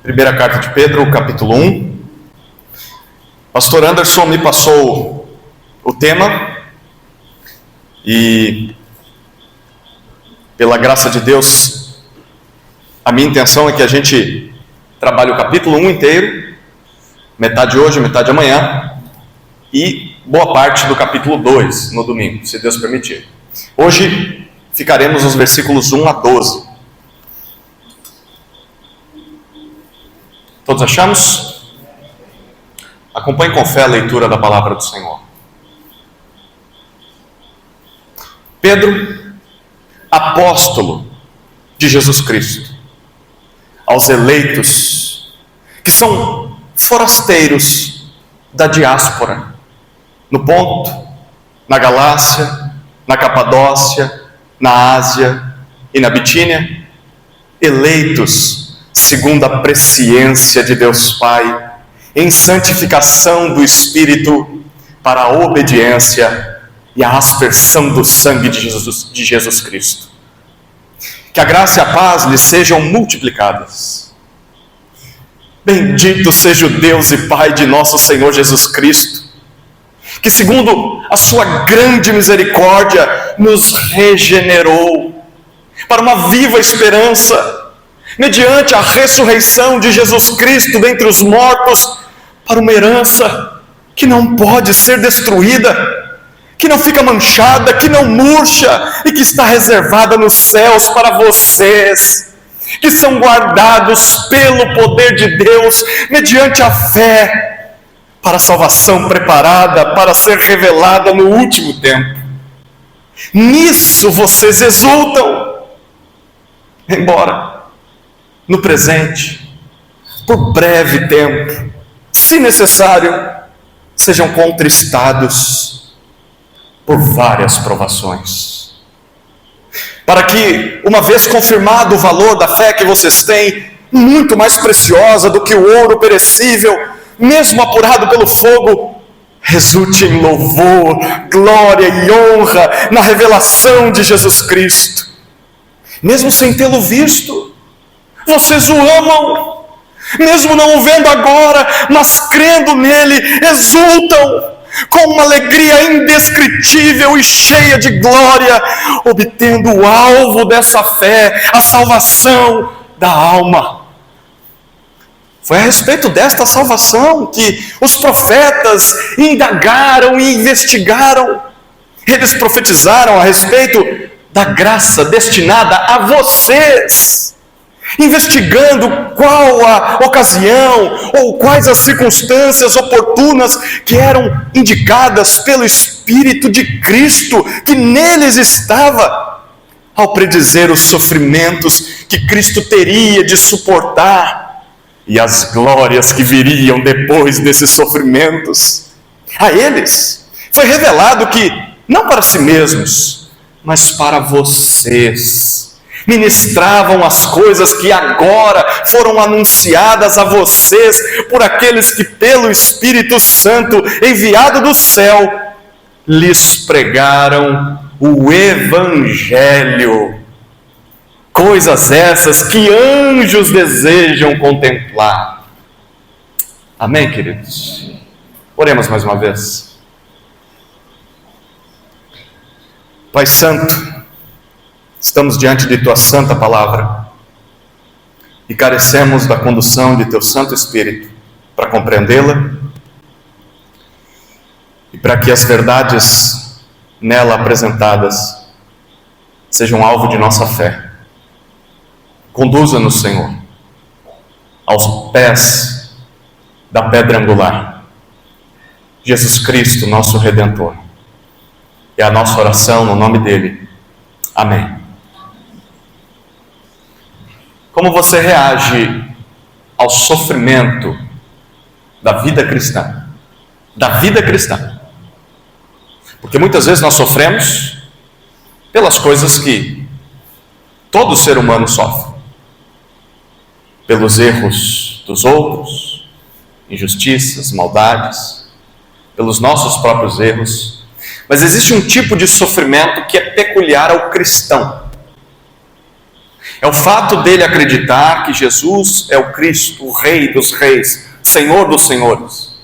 Primeira carta de Pedro, capítulo 1. Pastor Anderson me passou o tema e, pela graça de Deus, a minha intenção é que a gente trabalhe o capítulo 1 inteiro, metade hoje, metade amanhã, e boa parte do capítulo 2 no domingo, se Deus permitir. Hoje ficaremos nos versículos 1 a 12. Todos achamos? Acompanhe com fé a leitura da palavra do Senhor. Pedro, apóstolo de Jesus Cristo, aos eleitos, que são forasteiros da diáspora, no Ponto, na Galácia, na Capadócia, na Ásia e na Bitínia, eleitos segundo a presciência de Deus Pai, em santificação do Espírito, para a obediência e a aspersão do sangue de Jesus Cristo. Que a graça e a paz lhes sejam multiplicadas. Bendito seja o Deus e Pai de nosso Senhor Jesus Cristo, que segundo a sua grande misericórdia nos regenerou para uma viva esperança, mediante a ressurreição de Jesus Cristo dentre os mortos, para uma herança que não pode ser destruída, que não fica manchada, que não murcha, e que está reservada nos céus para vocês, que são guardados pelo poder de Deus, mediante a fé, para a salvação preparada para ser revelada no último tempo. Nisso vocês exultam, embora no presente, por breve tempo, se necessário, sejam contristados por várias provações, para que, uma vez confirmado o valor da fé que vocês têm, muito mais preciosa do que o ouro perecível, mesmo apurado pelo fogo, resulte em louvor, glória e honra na revelação de Jesus Cristo. Mesmo sem tê-lo visto, vocês o amam, mesmo não o vendo agora, mas crendo nele, exultam com uma alegria indescritível e cheia de glória, obtendo o alvo dessa fé, a salvação da alma. Foi a respeito desta salvação que os profetas indagaram e investigaram. Eles profetizaram a respeito da graça destinada a vocês, investigando qual a ocasião ou quais as circunstâncias oportunas que eram indicadas pelo Espírito de Cristo, que neles estava, ao predizer os sofrimentos que Cristo teria de suportar e as glórias que viriam depois desses sofrimentos. A eles foi revelado que, não para si mesmos, mas para vocês, ministravam as coisas que agora foram anunciadas a vocês por aqueles que, pelo Espírito Santo enviado do céu, lhes pregaram o Evangelho. Coisas essas que anjos desejam contemplar. Amém, queridos? Oremos mais uma vez. Pai Santo, estamos diante de Tua Santa Palavra e carecemos da condução de Teu Santo Espírito para compreendê-la e para que as verdades nela apresentadas sejam alvo de nossa fé. Conduza-nos, Senhor, aos pés da pedra angular, Jesus Cristo, nosso Redentor. É a nossa oração no nome dEle. Amém. Como você reage ao sofrimento da vida cristã? Da vida cristã. Porque muitas vezes nós sofremos pelas coisas que todo ser humano sofre. Pelos erros dos outros, injustiças, maldades, pelos nossos próprios erros. Mas existe um tipo de sofrimento que é peculiar ao cristão. É o fato dele acreditar que Jesus é o Cristo, o Rei dos Reis, Senhor dos Senhores,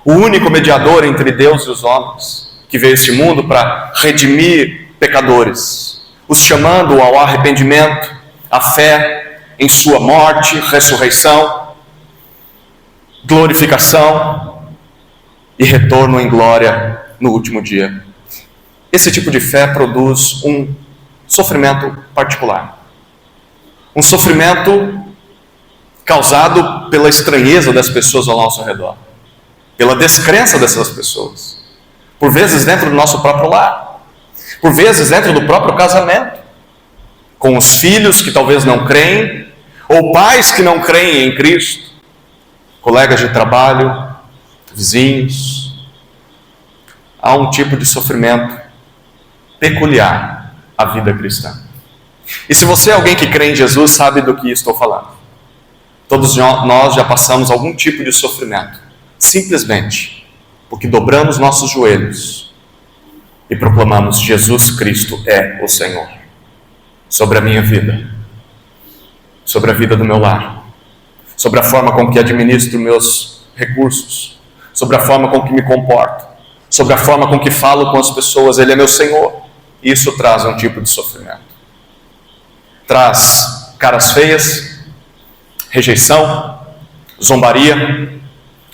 o único mediador entre Deus e os homens, que veio a este mundo para redimir pecadores, os chamando ao arrependimento, à fé em sua morte, ressurreição, glorificação e retorno em glória no último dia. Esse tipo de fé produz um sofrimento particular. Um sofrimento causado pela estranheza das pessoas ao nosso redor, pela descrença dessas pessoas, por vezes dentro do nosso próprio lar, por vezes dentro do próprio casamento, com os filhos que talvez não creem, ou pais que não creem em Cristo, colegas de trabalho, vizinhos. Há um tipo de sofrimento peculiar à vida cristã. E se você é alguém que crê em Jesus, sabe do que estou falando. Todos nós já passamos algum tipo de sofrimento, simplesmente porque dobramos nossos joelhos e proclamamos: Jesus Cristo é o Senhor, sobre a minha vida, sobre a vida do meu lar, sobre a forma com que administro meus recursos, sobre a forma com que me comporto, sobre a forma com que falo com as pessoas. Ele é meu Senhor. Isso traz um tipo de sofrimento. Traz caras feias, rejeição, zombaria,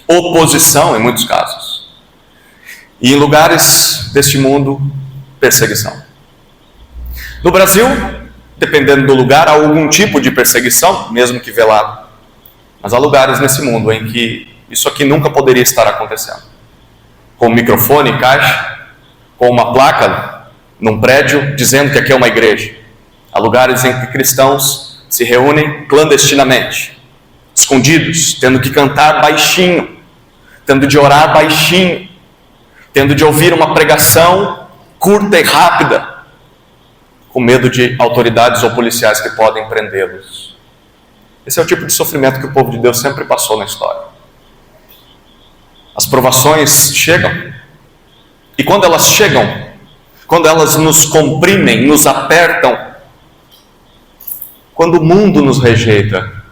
oposição em muitos casos. E em lugares deste mundo, perseguição. No Brasil, dependendo do lugar, há algum tipo de perseguição, mesmo que velado. Mas há lugares nesse mundo em que isso aqui nunca poderia estar acontecendo. Com um microfone, caixa, com uma placa num prédio dizendo que aqui é uma igreja. Há lugares em que cristãos se reúnem clandestinamente, escondidos, tendo que cantar baixinho, tendo de orar baixinho, tendo de ouvir uma pregação curta e rápida, com medo de autoridades ou policiais que podem prendê-los. Esse é o tipo de sofrimento que o povo de Deus sempre passou na história. As provações chegam, e quando elas chegam, quando elas nos comprimem, nos apertam, quando o mundo nos rejeita,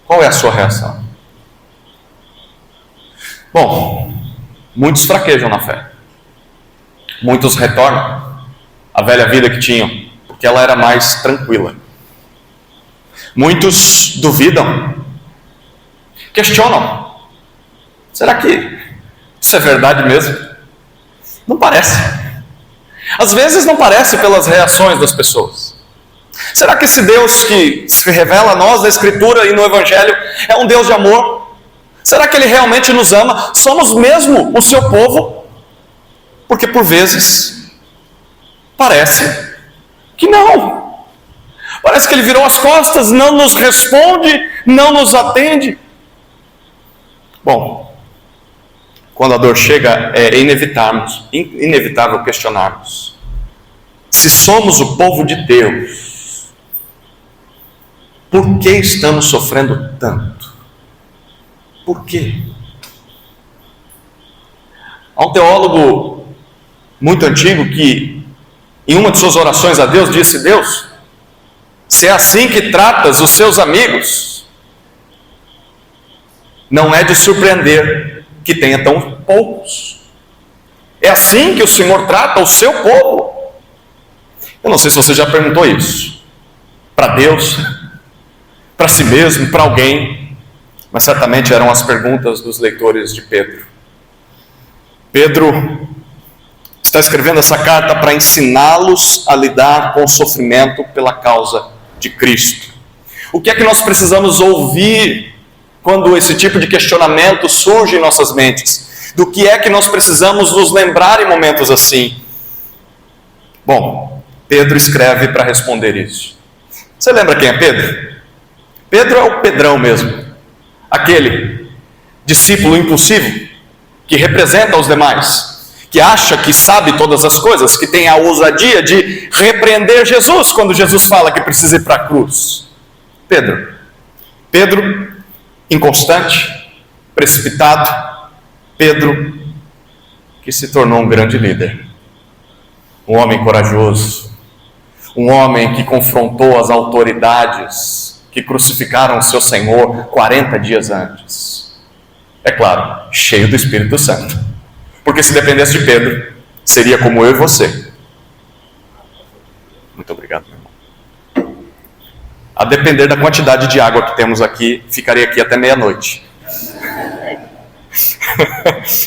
qual é a sua reação? Bom, muitos fraquejam na fé. Muitos retornam à velha vida que tinham, porque ela era mais tranquila. Muitos duvidam, questionam. Será que isso é verdade mesmo? Não parece. Às vezes não parece pelas reações das pessoas. Será que esse Deus que se revela a nós na Escritura e no Evangelho é um Deus de amor? Será que Ele realmente nos ama? Somos mesmo o seu povo? Porque por vezes parece que não. Parece que Ele virou as costas, não nos responde, não nos atende. Bom, quando a dor chega, é inevitável questionarmos. Se somos o povo de Deus, por que estamos sofrendo tanto? Por quê? Há um teólogo muito antigo que, em uma de suas orações a Deus, disse: Deus, se é assim que tratas os seus amigos, não é de surpreender que tenha tão poucos. É assim que o Senhor trata o seu povo? Eu não sei se você já perguntou isso para Deus, para si mesmo, para alguém, mas certamente eram as perguntas dos leitores de Pedro. Pedro está escrevendo essa carta para ensiná-los a lidar com o sofrimento pela causa de Cristo. O que é que nós precisamos ouvir quando esse tipo de questionamento surge em nossas mentes? Do que é que nós precisamos nos lembrar em momentos assim? Bom, Pedro escreve para responder isso. Você lembra quem é Pedro? Pedro é o Pedrão mesmo, aquele discípulo impulsivo que representa os demais, que acha que sabe todas as coisas, que tem a ousadia de repreender Jesus quando Jesus fala que precisa ir para a cruz. Pedro, inconstante, precipitado, Pedro que se tornou um grande líder, um homem corajoso, Um homem que confrontou as autoridades que crucificaram o seu Senhor 40 dias antes. É claro, cheio do Espírito Santo. Porque se dependesse de Pedro, seria como eu e você. Muito obrigado, meu irmão. A depender da quantidade de água que temos aqui, ficaria aqui até meia-noite.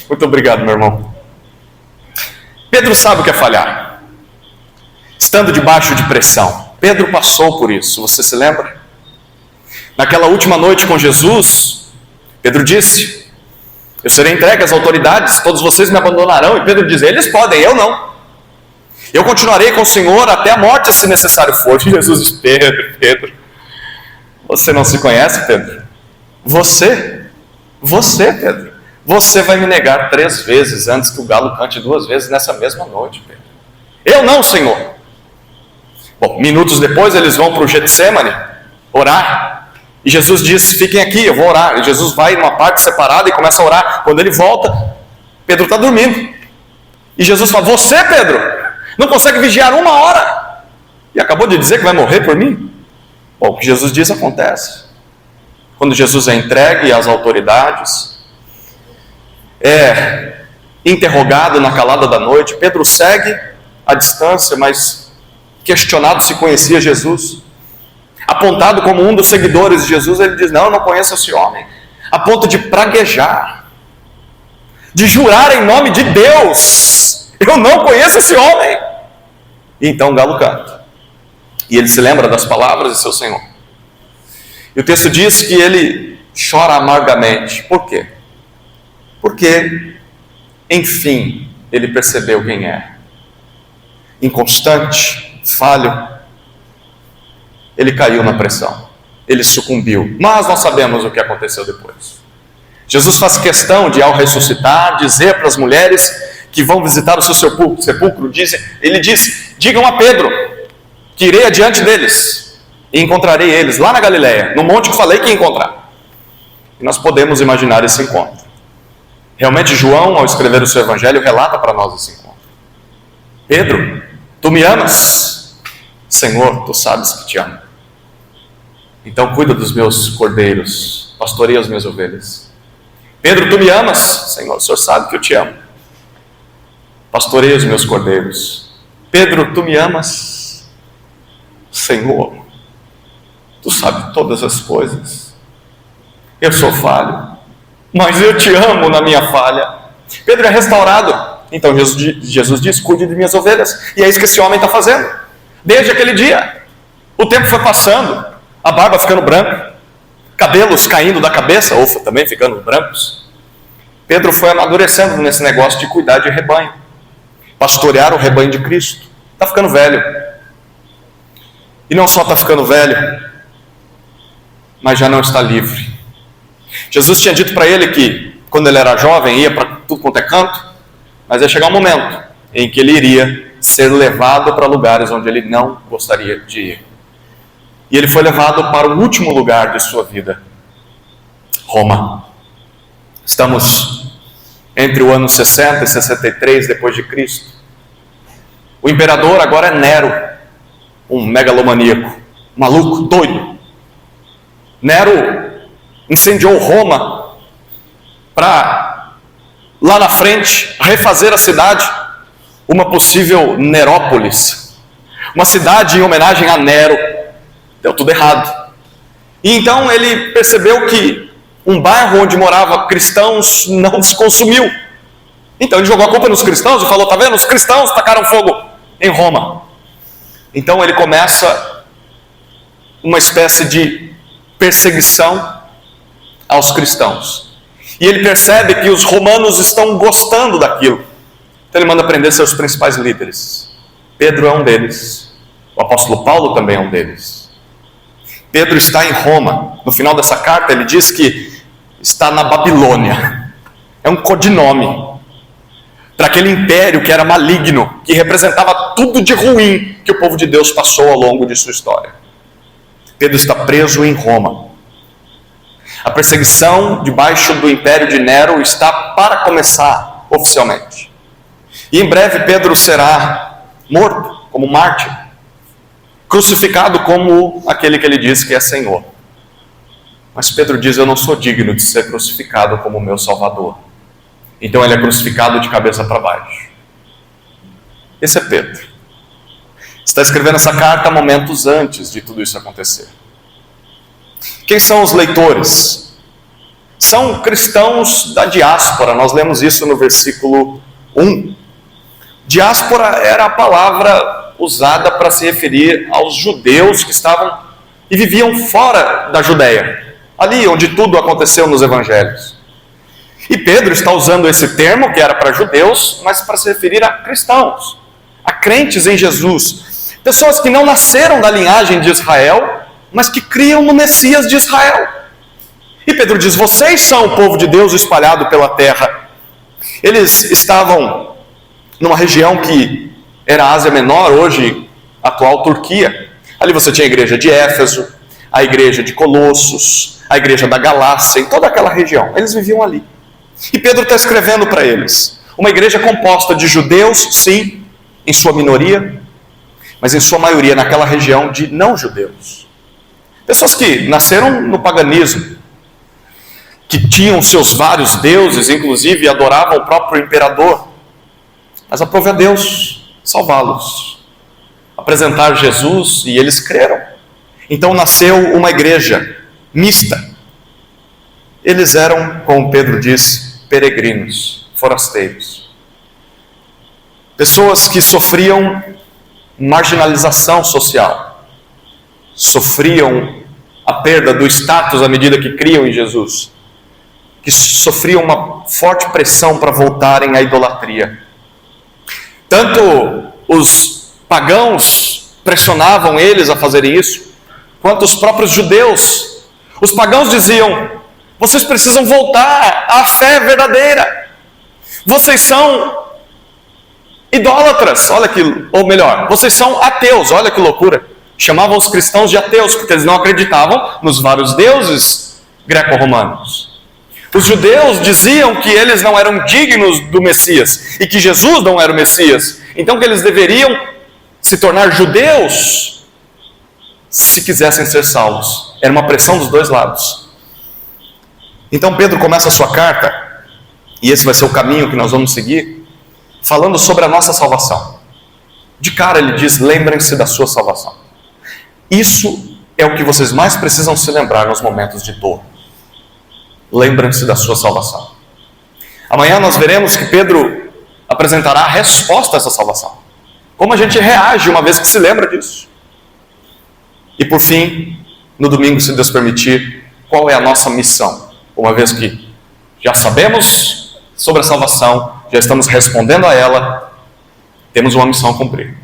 Muito obrigado, meu irmão. Pedro sabe o que é falhar. Estando debaixo de pressão. Pedro passou por isso, você se lembra? Naquela última noite com Jesus, Pedro disse: eu serei entregue às autoridades, todos vocês me abandonarão. E Pedro diz: eles podem, eu não. Eu continuarei com o Senhor até a morte, se necessário for. E Jesus diz: Pedro, você não se conhece, Pedro? Você, Pedro, você vai me negar 3 vezes antes que o galo cante 2 vezes nessa mesma noite, Pedro. Eu não, Senhor. Bom, minutos depois eles vão para o Getsemane orar. E Jesus diz: fiquem aqui, eu vou orar. E Jesus vai numa parte separada e começa a orar. Quando ele volta, Pedro está dormindo. E Jesus fala: você, Pedro, não consegue vigiar 1 hora? E acabou de dizer que vai morrer por mim? Bom, o que Jesus diz acontece. Quando Jesus é entregue às autoridades, é interrogado na calada da noite, Pedro segue à distância, mas questionado se conhecia Jesus. Apontado como um dos seguidores de Jesus, ele diz: não, eu não conheço esse homem. A ponto de praguejar, de jurar em nome de Deus: eu não conheço esse homem. E então o galo canta. E ele se lembra das palavras de seu Senhor. E o texto diz que ele chora amargamente. Por quê? Porque, enfim, ele percebeu quem é. Inconstante, falho, ele caiu na pressão, ele sucumbiu. Mas nós sabemos o que aconteceu depois. Jesus faz questão de, ao ressuscitar, dizer para as mulheres que vão visitar o seu sepulcro, ele diz: digam a Pedro que irei adiante deles e encontrarei eles lá na Galileia, no monte que falei que ia encontrar. E nós podemos imaginar esse encontro. Realmente João, ao escrever o seu evangelho, relata para nós esse encontro. Pedro, tu me amas? Senhor, tu sabes que te amo. Então cuida dos meus cordeiros, pastoreia as minhas ovelhas. Pedro, tu me amas? Senhor, o Senhor sabe que eu te amo. Pastoreia os meus cordeiros. Pedro, tu me amas? Senhor, tu sabes todas as coisas. Eu sou falho, mas eu te amo na minha falha. Pedro é restaurado. Então Jesus diz: cuide de minhas ovelhas. E é isso que esse homem está fazendo. Desde aquele dia, o tempo foi passando, a barba ficando branca, cabelos caindo da cabeça, ou também ficando brancos. Pedro foi amadurecendo nesse negócio de cuidar de rebanho, pastorear o rebanho de Cristo. Está ficando velho. E não só está ficando velho, mas já não está livre. Jesus tinha dito para ele que, quando ele era jovem, ia para tudo quanto é canto, mas ia chegar um momento em que ele iria ser levado para lugares onde ele não gostaria de ir. E ele foi levado para o último lugar de sua vida, Roma. Estamos entre o ano 60 e 63 depois de Cristo. O imperador agora é Nero, um megalomaníaco, maluco, doido. Nero incendiou Roma para, lá na frente, refazer a cidade, uma possível Nerópolis, uma cidade em homenagem a Nero. Deu tudo errado. E então ele percebeu que um bairro onde moravam cristãos não se consumiu. Então ele jogou a culpa nos cristãos e falou: tá vendo, os cristãos tacaram fogo em Roma. Então ele começa uma espécie de perseguição aos cristãos. E ele percebe que os romanos estão gostando daquilo. Então ele manda prender seus principais líderes. Pedro é um deles. O apóstolo Paulo também é um deles. Pedro está em Roma. No final dessa carta ele diz que está na Babilônia. É um codinome para aquele império que era maligno, que representava tudo de ruim que o povo de Deus passou ao longo de sua história. Pedro está preso em Roma. A perseguição debaixo do império de Nero está para começar oficialmente. E em breve Pedro será morto como mártir. crucificado como aquele que ele diz que é Senhor. Mas Pedro diz: eu não sou digno de ser crucificado como meu Salvador. Então ele é crucificado de cabeça para baixo. Esse é Pedro. Está escrevendo essa carta momentos antes de tudo isso acontecer. Quem são os leitores? São cristãos da diáspora. Nós lemos isso no versículo 1. Diáspora era a palavra usada para se referir aos judeus que estavam e viviam fora da Judéia, ali onde tudo aconteceu nos evangelhos. E Pedro está usando esse termo, que era para judeus, mas para se referir a cristãos, a crentes em Jesus, pessoas que não nasceram da linhagem de Israel, mas que criam no Messias de Israel. E Pedro diz: vocês são o povo de Deus espalhado pela terra. Eles estavam numa região que era a Ásia Menor, hoje atual Turquia. Ali você tinha a igreja de Éfeso, a igreja de Colossos, a igreja da Galácia, em toda aquela região. Eles viviam ali. E Pedro está escrevendo para eles. Uma igreja composta de judeus, sim, em sua minoria, mas em sua maioria naquela região de não-judeus. Pessoas que nasceram no paganismo, que tinham seus vários deuses, inclusive adoravam o próprio imperador. Mas aprove a Deus salvá-los, apresentar Jesus, e eles creram. Então nasceu uma igreja mista. Eles eram, como Pedro diz, peregrinos, forasteiros. Pessoas que sofriam marginalização social, sofriam a perda do status à medida que criam em Jesus, que sofriam uma forte pressão para voltarem à idolatria. Tanto os pagãos pressionavam eles a fazerem isso, quanto os próprios judeus. Os pagãos diziam: vocês precisam voltar à fé verdadeira. Vocês são idólatras, olha que, ou melhor, vocês são ateus, olha que loucura. Chamavam os cristãos de ateus, porque eles não acreditavam nos vários deuses greco-romanos. Os judeus diziam que eles não eram dignos do Messias, e que Jesus não era o Messias. Então que eles deveriam se tornar judeus se quisessem ser salvos. Era uma pressão dos dois lados. Então Pedro começa a sua carta, e esse vai ser o caminho que nós vamos seguir, falando sobre a nossa salvação. De cara ele diz: lembrem-se da sua salvação. Isso é o que vocês mais precisam se lembrar nos momentos de dor. Lembrem-se da sua salvação. Amanhã nós veremos que Pedro apresentará a resposta a essa salvação. Como a gente reage uma vez que se lembra disso. E por fim, no domingo, se Deus permitir, qual é a nossa missão? Uma vez que já sabemos sobre a salvação, já estamos respondendo a ela, temos uma missão a cumprir.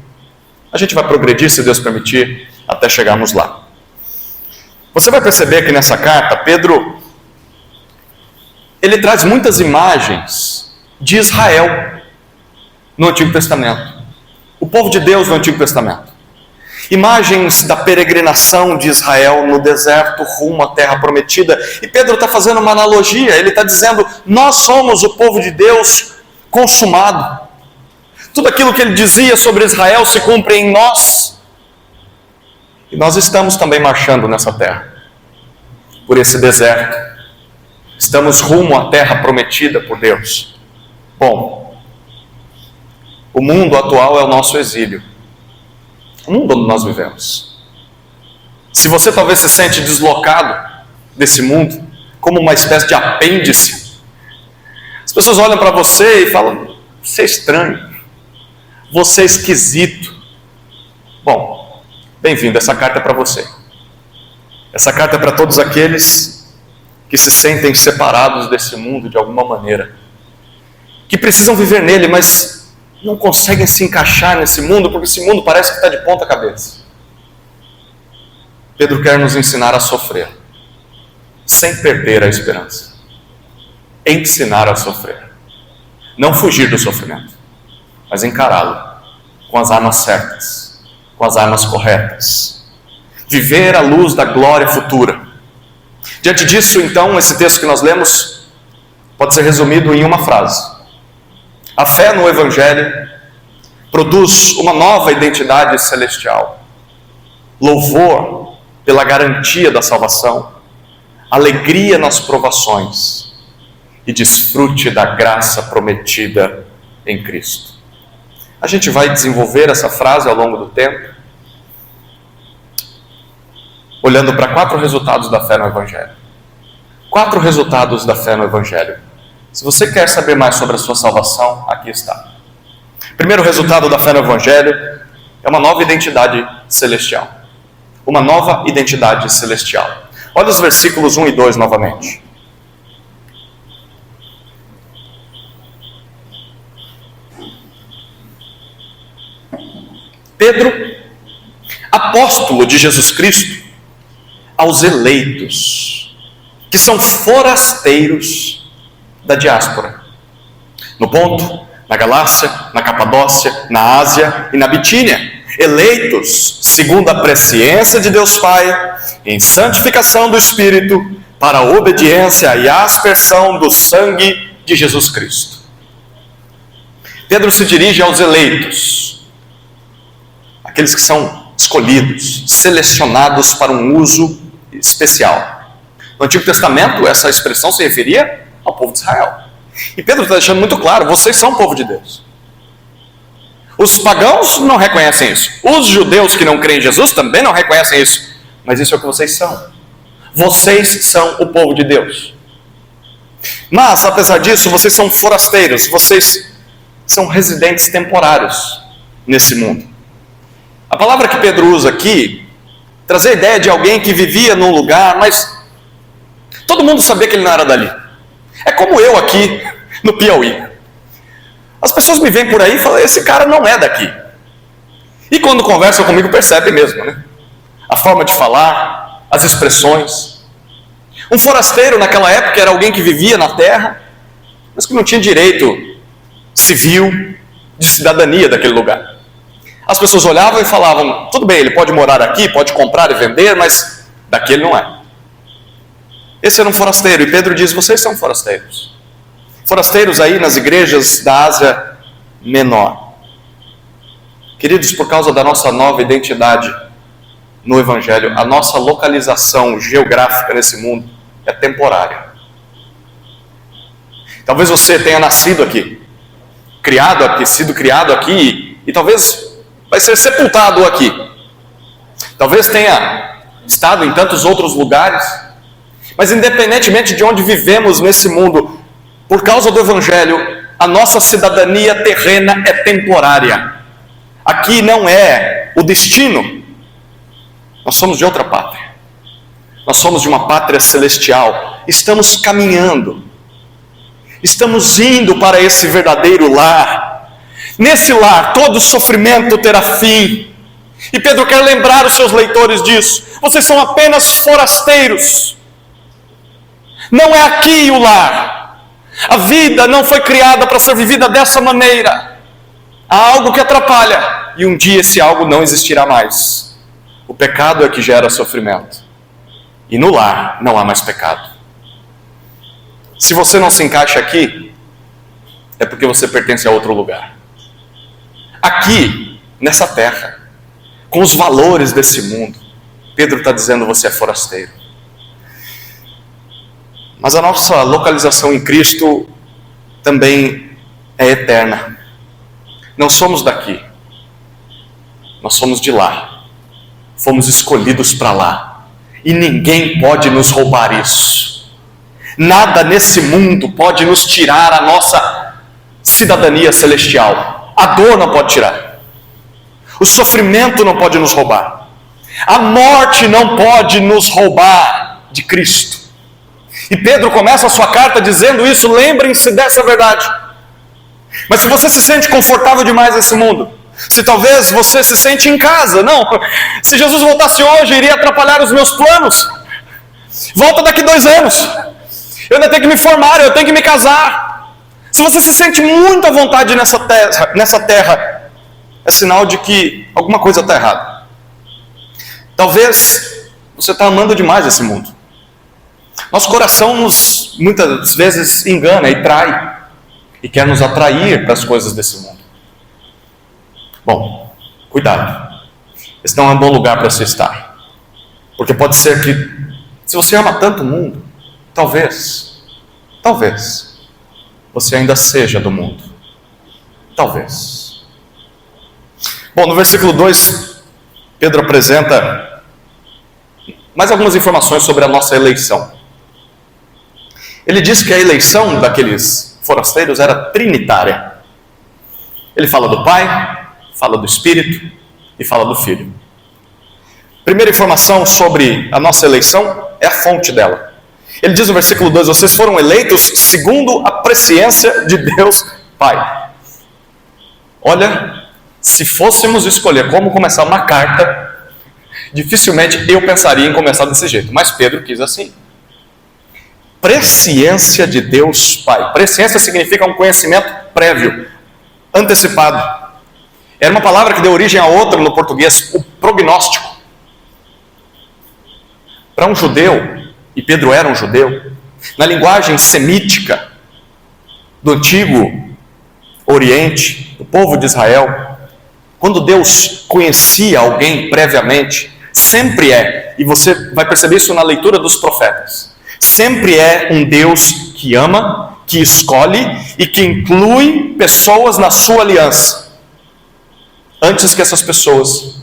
A gente vai progredir, se Deus permitir, até chegarmos lá. Você vai perceber que nessa carta, Pedro, ele traz muitas imagens de Israel no Antigo Testamento. O povo de Deus no Antigo Testamento. Imagens da peregrinação de Israel no deserto rumo à terra prometida. E Pedro está fazendo uma analogia. Ele está dizendo: nós somos o povo de Deus consumado. Tudo aquilo que ele dizia sobre Israel se cumpre em nós. E nós estamos também marchando nessa terra, por esse deserto. Estamos rumo à terra prometida por Deus. Bom, o mundo atual é o nosso exílio. O mundo onde nós vivemos. Se você talvez se sente deslocado desse mundo, como uma espécie de apêndice, as pessoas olham para você e falam: você é estranho, você é esquisito. Bom, bem-vindo, essa carta é para você. Essa carta é para todos aqueles que se sentem separados desse mundo de alguma maneira, que precisam viver nele, mas não conseguem se encaixar nesse mundo, porque esse mundo parece que está de ponta cabeça. Pedro quer nos ensinar a sofrer, sem perder a esperança. Ensinar a sofrer. Não fugir do sofrimento, mas encará-lo com as armas certas, com as armas corretas. Viver à luz da glória futura. Diante disso, então, esse texto que nós lemos pode ser resumido em uma frase. A fé no Evangelho produz uma nova identidade celestial. louvor pela garantia da salvação, alegria nas provações e desfrute da graça prometida em Cristo. A gente vai desenvolver essa frase ao longo do tempo, olhando para 4 resultados da fé no Evangelho. 4 resultados da fé no Evangelho. Se você quer saber mais sobre a sua salvação, aqui está. Primeiro resultado da fé no Evangelho é uma nova identidade celestial. Uma nova identidade celestial. Olha os versículos 1 e 2 novamente. Pedro, apóstolo de Jesus Cristo, aos eleitos, que são forasteiros da diáspora, no Ponto, na Galácia, na Capadócia, na Ásia e na Bitínia, eleitos segundo a presciência de Deus Pai, em santificação do Espírito, para a obediência e a aspersão do sangue de Jesus Cristo. Pedro se dirige aos eleitos, aqueles que são escolhidos, selecionados para um uso especial. No Antigo Testamento, essa expressão se referia ao povo de Israel. E Pedro está deixando muito claro, vocês são o povo de Deus. Os pagãos não reconhecem isso. Os judeus que não creem em Jesus também não reconhecem isso. Mas isso é o que vocês são. Vocês são o povo de Deus. Mas, apesar disso, vocês são forasteiros. Vocês são residentes temporários nesse mundo. A palavra que Pedro usa aqui traz a ideia de alguém que vivia num lugar, mas todo mundo sabia que ele não era dali. É como eu aqui no Piauí. As pessoas me veem por aí e falam, esse cara não é daqui. E quando conversam comigo percebem mesmo, né? A forma de falar, as expressões. Um forasteiro naquela época era alguém que vivia na terra, mas que não tinha direito civil de cidadania daquele lugar. As pessoas olhavam e falavam, tudo bem, ele pode morar aqui, pode comprar e vender, mas daqui ele não é. Esse era um forasteiro, e Pedro diz, vocês são forasteiros. Forasteiros aí nas igrejas da Ásia Menor. Queridos, por causa da nossa nova identidade no Evangelho, a nossa localização geográfica nesse mundo é temporária. Talvez você tenha nascido aqui, criado aqui, sido criado aqui, e talvez vai ser sepultado aqui. Talvez tenha estado em tantos outros lugares, mas independentemente de onde vivemos nesse mundo, por causa do Evangelho, a nossa cidadania terrena é temporária. Aqui não é o destino. Nós somos de outra pátria. Nós somos de uma pátria celestial. Estamos caminhando. Estamos indo para esse verdadeiro lar. Nesse lar, todo sofrimento terá fim. E Pedro quer lembrar os seus leitores disso. Vocês são apenas forasteiros. Não é aqui o lar. A vida não foi criada para ser vivida dessa maneira. Há algo que atrapalha. E um dia esse algo não existirá mais. O pecado é que gera sofrimento. E no lar não há mais pecado. Se você não se encaixa aqui, é porque você pertence a outro lugar. Aqui, nessa terra, com os valores desse mundo, Pedro está dizendo, você é forasteiro. Mas a nossa localização em Cristo também é eterna. Não somos daqui. Nós somos de lá. Fomos escolhidos para lá. E ninguém pode nos roubar isso. Nada nesse mundo pode nos tirar a nossa cidadania celestial. A dor não pode tirar. O sofrimento não pode nos roubar. A morte não pode nos roubar de Cristo. E Pedro começa a sua carta dizendo isso, lembrem-se dessa verdade. Mas se você se sente confortável demais nesse mundo, se talvez você se sente em casa, não, se Jesus voltasse hoje, iria atrapalhar os meus planos. Volta daqui 2 anos, eu ainda tenho que me formar, eu tenho que me casar. Se você se sente muito à vontade nessa terra, é sinal de que alguma coisa está errada. Talvez você está amando demais esse mundo. Nosso coração muitas vezes engana e trai, e quer nos atrair para as coisas desse mundo. Bom, cuidado. esse não é um bom lugar para se estar. Porque pode ser que, se você ama tanto o mundo, talvez, você ainda seja do mundo. Talvez. Bom, no versículo 2, Pedro apresenta mais algumas informações sobre a nossa eleição. Ele diz que a eleição daqueles forasteiros era trinitária. Ele fala do Pai, fala do Espírito e fala do Filho. Primeira informação sobre a nossa eleição é a fonte dela. Ele diz no versículo 2, vocês foram eleitos segundo a presciência de Deus Pai. Olha, se fôssemos escolher como começar uma carta, dificilmente eu pensaria em começar desse jeito, mas Pedro quis assim. Presciência de Deus Pai. Presciência significa um conhecimento prévio, antecipado. Era uma palavra que deu origem a outra no português, o prognóstico. Para um judeu, e Pedro era um judeu, na linguagem semítica do antigo Oriente, do povo de Israel, quando Deus conhecia alguém previamente, sempre é, e você vai perceber isso na leitura dos profetas, sempre é um Deus que ama, que escolhe e que inclui pessoas na sua aliança, antes que essas pessoas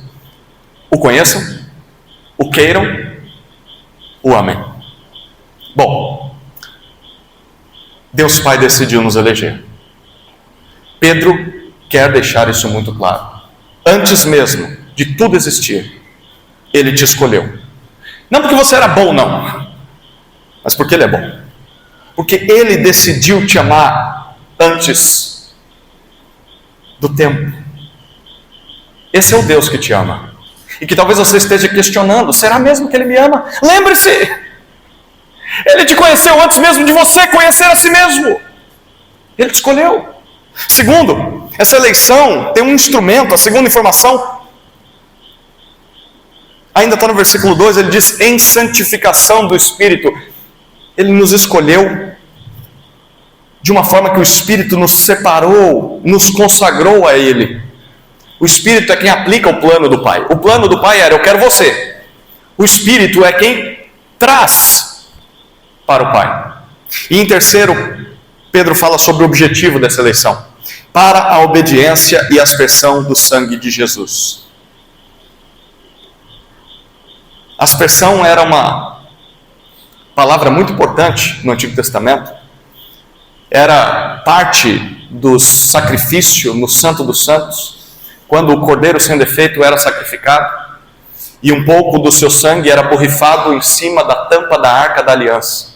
o conheçam, o queiram, o amem. Bom, Deus Pai decidiu nos eleger. Pedro quer deixar isso muito claro. Antes mesmo de tudo existir, Ele te escolheu. Não porque você era bom, não, mas porque Ele é bom. Porque Ele decidiu te amar antes do tempo. Esse é o Deus que te ama. E que talvez você esteja questionando, será mesmo que Ele me ama? Lembre-se, Ele te conheceu antes mesmo de você conhecer a si mesmo. Ele te escolheu. Segundo, essa eleição tem um instrumento, a segunda informação, ainda está no versículo 2, ele diz, em santificação do Espírito. Ele nos escolheu de uma forma que o Espírito nos separou, nos consagrou a Ele. O Espírito é quem aplica o plano do Pai. O plano do Pai era, eu quero você. O Espírito é quem traz para o Pai. E em terceiro, Pedro fala sobre o objetivo dessa eleição. Para a obediência e aspersão do sangue de Jesus. Aspersão era uma palavra muito importante no Antigo Testamento. Era parte do sacrifício no Santo dos Santos, quando o cordeiro sem defeito era sacrificado, e um pouco do seu sangue era borrifado em cima da tampa da Arca da Aliança.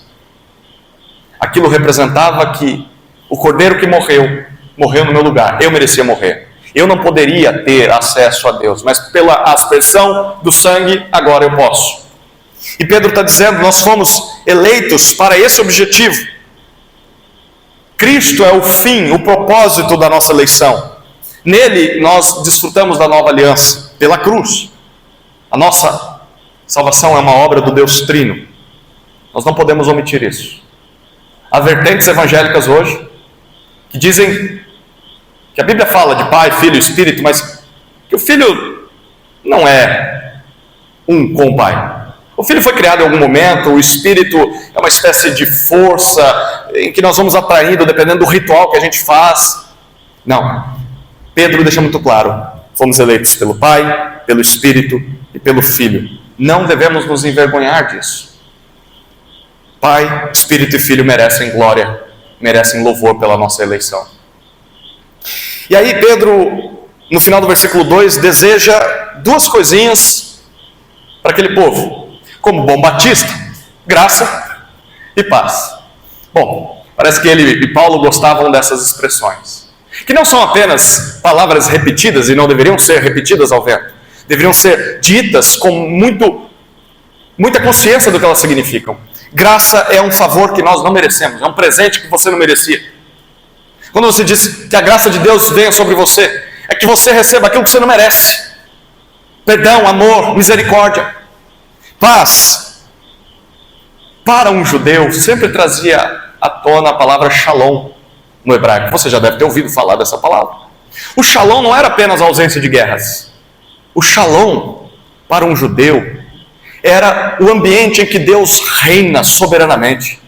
Aquilo representava que o cordeiro que morreu no meu lugar. Eu merecia morrer. Eu não poderia ter acesso a Deus, mas pela aspersão do sangue, agora eu posso. E Pedro está dizendo, nós fomos eleitos para esse objetivo. Cristo é o fim, o propósito da nossa eleição. Nele nós desfrutamos da nova aliança, pela cruz. A nossa salvação é uma obra do Deus Trino. Nós não podemos omitir isso. Há vertentes evangélicas hoje que dizem que a Bíblia fala de Pai, Filho e Espírito, mas que o Filho não é um com o Pai. O Filho foi criado em algum momento, o Espírito é uma espécie de força em que nós vamos atraindo dependendo do ritual que a gente faz. Não. Pedro deixa muito claro, fomos eleitos pelo Pai, pelo Espírito e pelo Filho. Não devemos nos envergonhar disso. Pai, Espírito e Filho merecem glória, merecem louvor pela nossa eleição. E aí Pedro, no final do versículo 2, deseja duas coisinhas para aquele povo. Como bom batista, graça e paz. Bom, parece que ele e Paulo gostavam dessas expressões. Que não são apenas palavras repetidas e não deveriam ser repetidas ao vento. Deveriam ser ditas com muita consciência do que elas significam. Graça é um favor que nós não merecemos, é um presente que você não merecia. Quando você diz que a graça de Deus venha sobre você, é que você receba aquilo que você não merece. Perdão, amor, misericórdia. Paz, para um judeu, sempre trazia à tona a palavra shalom no hebraico. Você já deve ter ouvido falar dessa palavra. O shalom não era apenas a ausência de guerras. O Shalom, para um judeu, era o ambiente em que Deus reina soberanamente,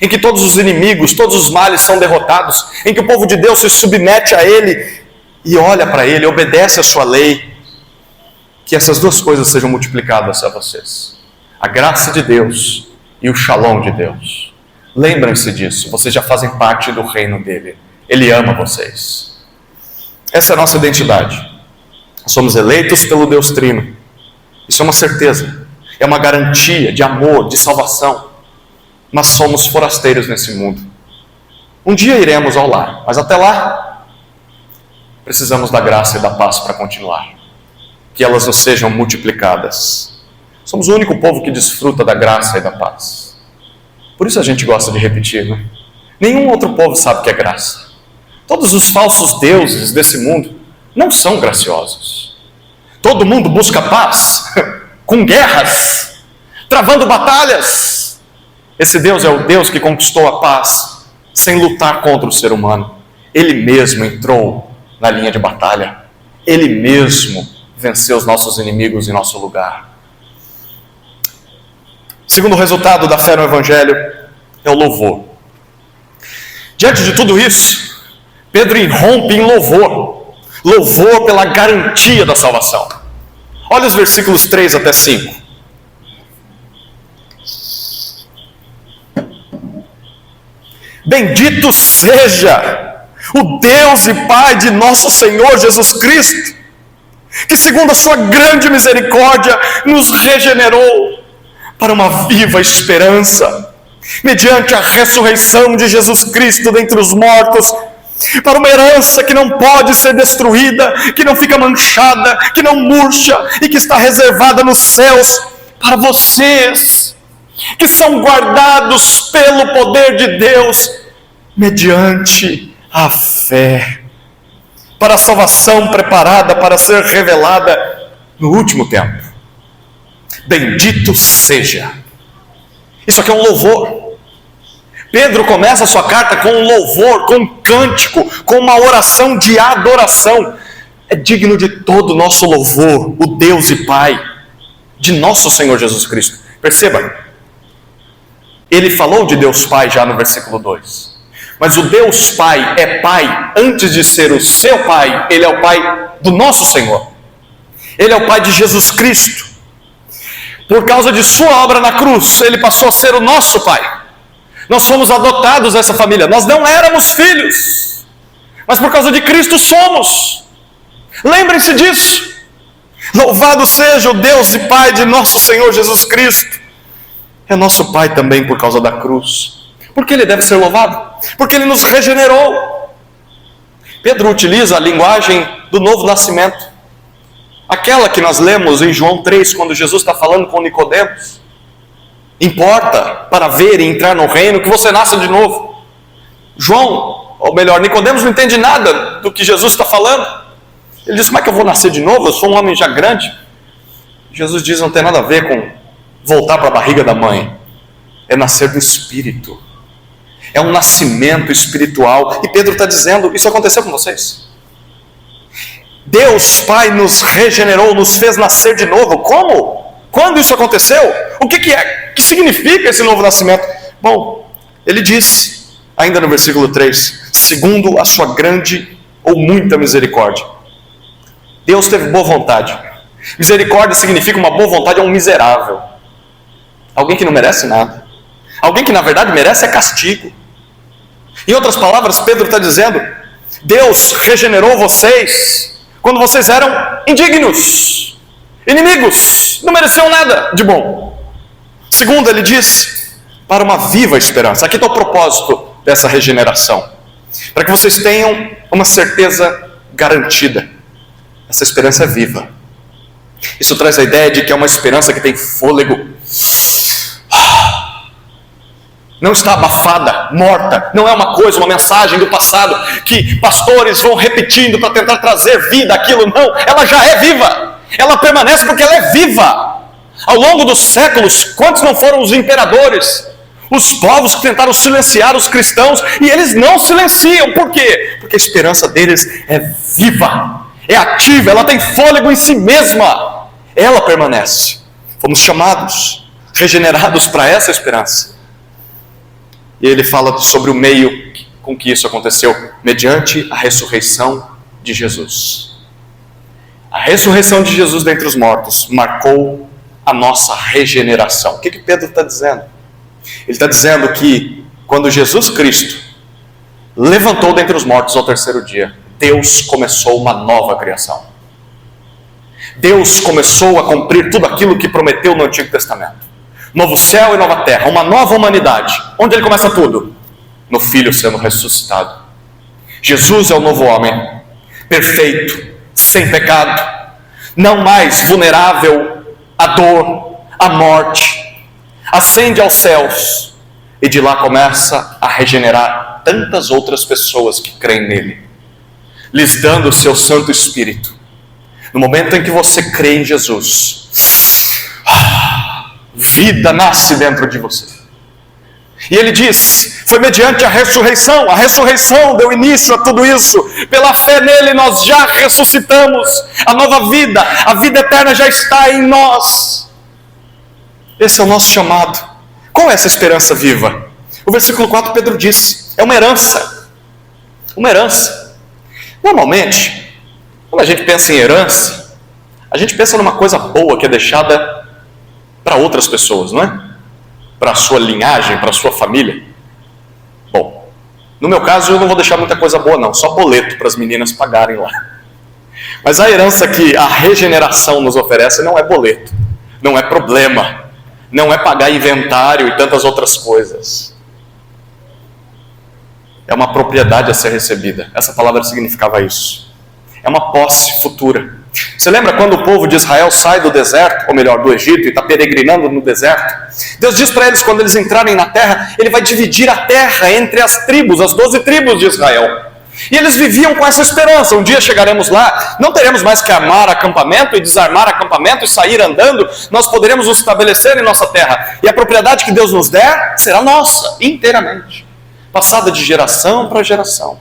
em que todos os inimigos, todos os males são derrotados, em que o povo de Deus se submete a Ele e olha para Ele, obedece a sua lei. Que essas duas coisas sejam multiplicadas a vocês: a graça de Deus e o Shalom de Deus. Lembrem-se disso, vocês já fazem parte do reino dele. Ele ama vocês. Essa é a nossa identidade. Somos eleitos pelo Deus Trino. Isso é uma certeza, é uma garantia de amor, de salvação. Mas somos forasteiros nesse mundo. Um dia iremos ao lar, mas até lá precisamos da graça e da paz para continuar. Que elas nos sejam multiplicadas. Somos o único povo que desfruta da graça e da paz. Por isso a gente gosta de repetir, né? Nenhum outro povo sabe o que é graça. Todos os falsos deuses desse mundo não são graciosos. Todo mundo busca paz, com guerras, travando batalhas. Esse Deus é o Deus que conquistou a paz, sem lutar contra o ser humano. Ele mesmo entrou na linha de batalha. Ele mesmo venceu os nossos inimigos em nosso lugar. Segundo resultado da fé no Evangelho é o louvor. Diante de tudo isso, Pedro irrompe em louvor. Louvor pela garantia da salvação. Olha os versículos 3 até 5. Bendito seja o Deus e Pai de nosso Senhor Jesus Cristo, que segundo a sua grande misericórdia nos regenerou para uma viva esperança, mediante a ressurreição de Jesus Cristo dentre os mortos, para uma herança que não pode ser destruída, que não fica manchada, que não murcha e que está reservada nos céus para vocês, que são guardados pelo poder de Deus mediante a fé, para a salvação preparada para ser revelada no último tempo. Bendito seja. Isso aqui é um louvor. Pedro começa a sua carta com um louvor, com um cântico, com uma oração de adoração. É digno de todo o nosso louvor, o Deus e Pai de nosso Senhor Jesus Cristo. Perceba, ele falou de Deus Pai já no versículo 2. Mas o Deus Pai é Pai antes de ser o seu Pai. Ele é o Pai do nosso Senhor. Ele é o Pai de Jesus Cristo. Por causa de sua obra na cruz, ele passou a ser o nosso Pai. Nós fomos adotados nessa família. Nós não éramos filhos, mas por causa de Cristo somos. Lembrem-se disso. Louvado seja o Deus e Pai de nosso Senhor Jesus Cristo. É nosso Pai também por causa da cruz. Por que ele deve ser louvado? Porque ele nos regenerou. Pedro utiliza a linguagem do novo nascimento, aquela que nós lemos em João 3, quando Jesus está falando com Nicodemos. Importa para ver e entrar no reino que você nasça de novo. João, ou melhor, Nicodemos não entende nada do que Jesus está falando. Ele diz: como é que eu vou nascer de novo? Eu sou um homem já grande. Jesus diz: não tem nada a ver com voltar para a barriga da mãe. É nascer do Espírito. É um nascimento espiritual. E Pedro está dizendo: isso aconteceu com vocês. Deus Pai nos regenerou, nos fez nascer de novo. Como? Quando isso aconteceu? O que é? O que significa esse novo nascimento? Bom, ele diz, ainda no versículo 3, segundo a sua grande ou muita misericórdia. Deus teve boa vontade. Misericórdia significa uma boa vontade a um miserável. Alguém que não merece nada. Alguém que na verdade merece é castigo. Em outras palavras, Pedro está dizendo: Deus regenerou vocês quando vocês eram indignos, inimigos, não mereciam nada de bom. Segundo, ele diz, para uma viva esperança. Aqui está o propósito dessa regeneração. Para que vocês tenham uma certeza garantida. Essa esperança é viva. Isso traz a ideia de que é uma esperança que tem fôlego. Não está abafada, morta. Não é uma coisa, uma mensagem do passado que pastores vão repetindo para tentar trazer vida àquilo. Não, ela já é viva. Ela permanece porque ela é viva. Ao longo dos séculos, quantos não foram os imperadores? Os povos que tentaram silenciar os cristãos, e eles não silenciam. Por quê? Porque a esperança deles é viva. é ativa, ela tem fôlego em si mesma, ela permanece. Fomos chamados, regenerados para essa esperança. E ele fala sobre o meio com que isso aconteceu, mediante a ressurreição de Jesus. A ressurreição de Jesus dentre os mortos marcou a nossa regeneração. O que Pedro está dizendo? Ele está dizendo que quando Jesus Cristo levantou dentre os mortos ao terceiro dia, Deus começou uma nova criação. Deus começou a cumprir tudo aquilo que prometeu no Antigo Testamento. Novo céu e nova terra, uma nova humanidade. Onde ele começa tudo? No Filho sendo ressuscitado. Jesus é o novo homem, perfeito, sem pecado, não mais vulnerável à dor, à morte. Ascende aos céus e de lá começa a regenerar tantas outras pessoas que creem nele, lhes dando o seu Santo Espírito. No momento em que você crê em Jesus, vida nasce dentro de você. E ele diz, foi mediante a ressurreição deu início a tudo isso. Pela fé nele nós já ressuscitamos, a nova vida, a vida eterna já está em nós. Esse é o nosso chamado. Qual é essa esperança viva? O versículo 4 Pedro diz, é uma herança. Uma herança. Normalmente, quando a gente pensa em herança, a gente pensa numa coisa boa que é deixada para outras pessoas, não é? Para a sua linhagem, para a sua família. Bom, no meu caso eu não vou deixar muita coisa boa não, só boleto para as meninas pagarem lá. Mas a herança que a regeneração nos oferece não é boleto, não é problema, não é pagar inventário e tantas outras coisas. É uma propriedade a ser recebida. Essa palavra significava isso. É uma posse futura. Você lembra quando o povo de Israel sai do deserto, ou melhor, do Egito, e está peregrinando no deserto? Deus diz para eles, quando eles entrarem na terra, Ele vai dividir a terra entre as tribos, as 12 tribos de Israel. E eles viviam com essa esperança, um dia chegaremos lá, não teremos mais que armar acampamento e desarmar acampamento e sair andando, nós poderemos nos estabelecer em nossa terra. E a propriedade que Deus nos der será nossa, inteiramente, passada de geração para geração.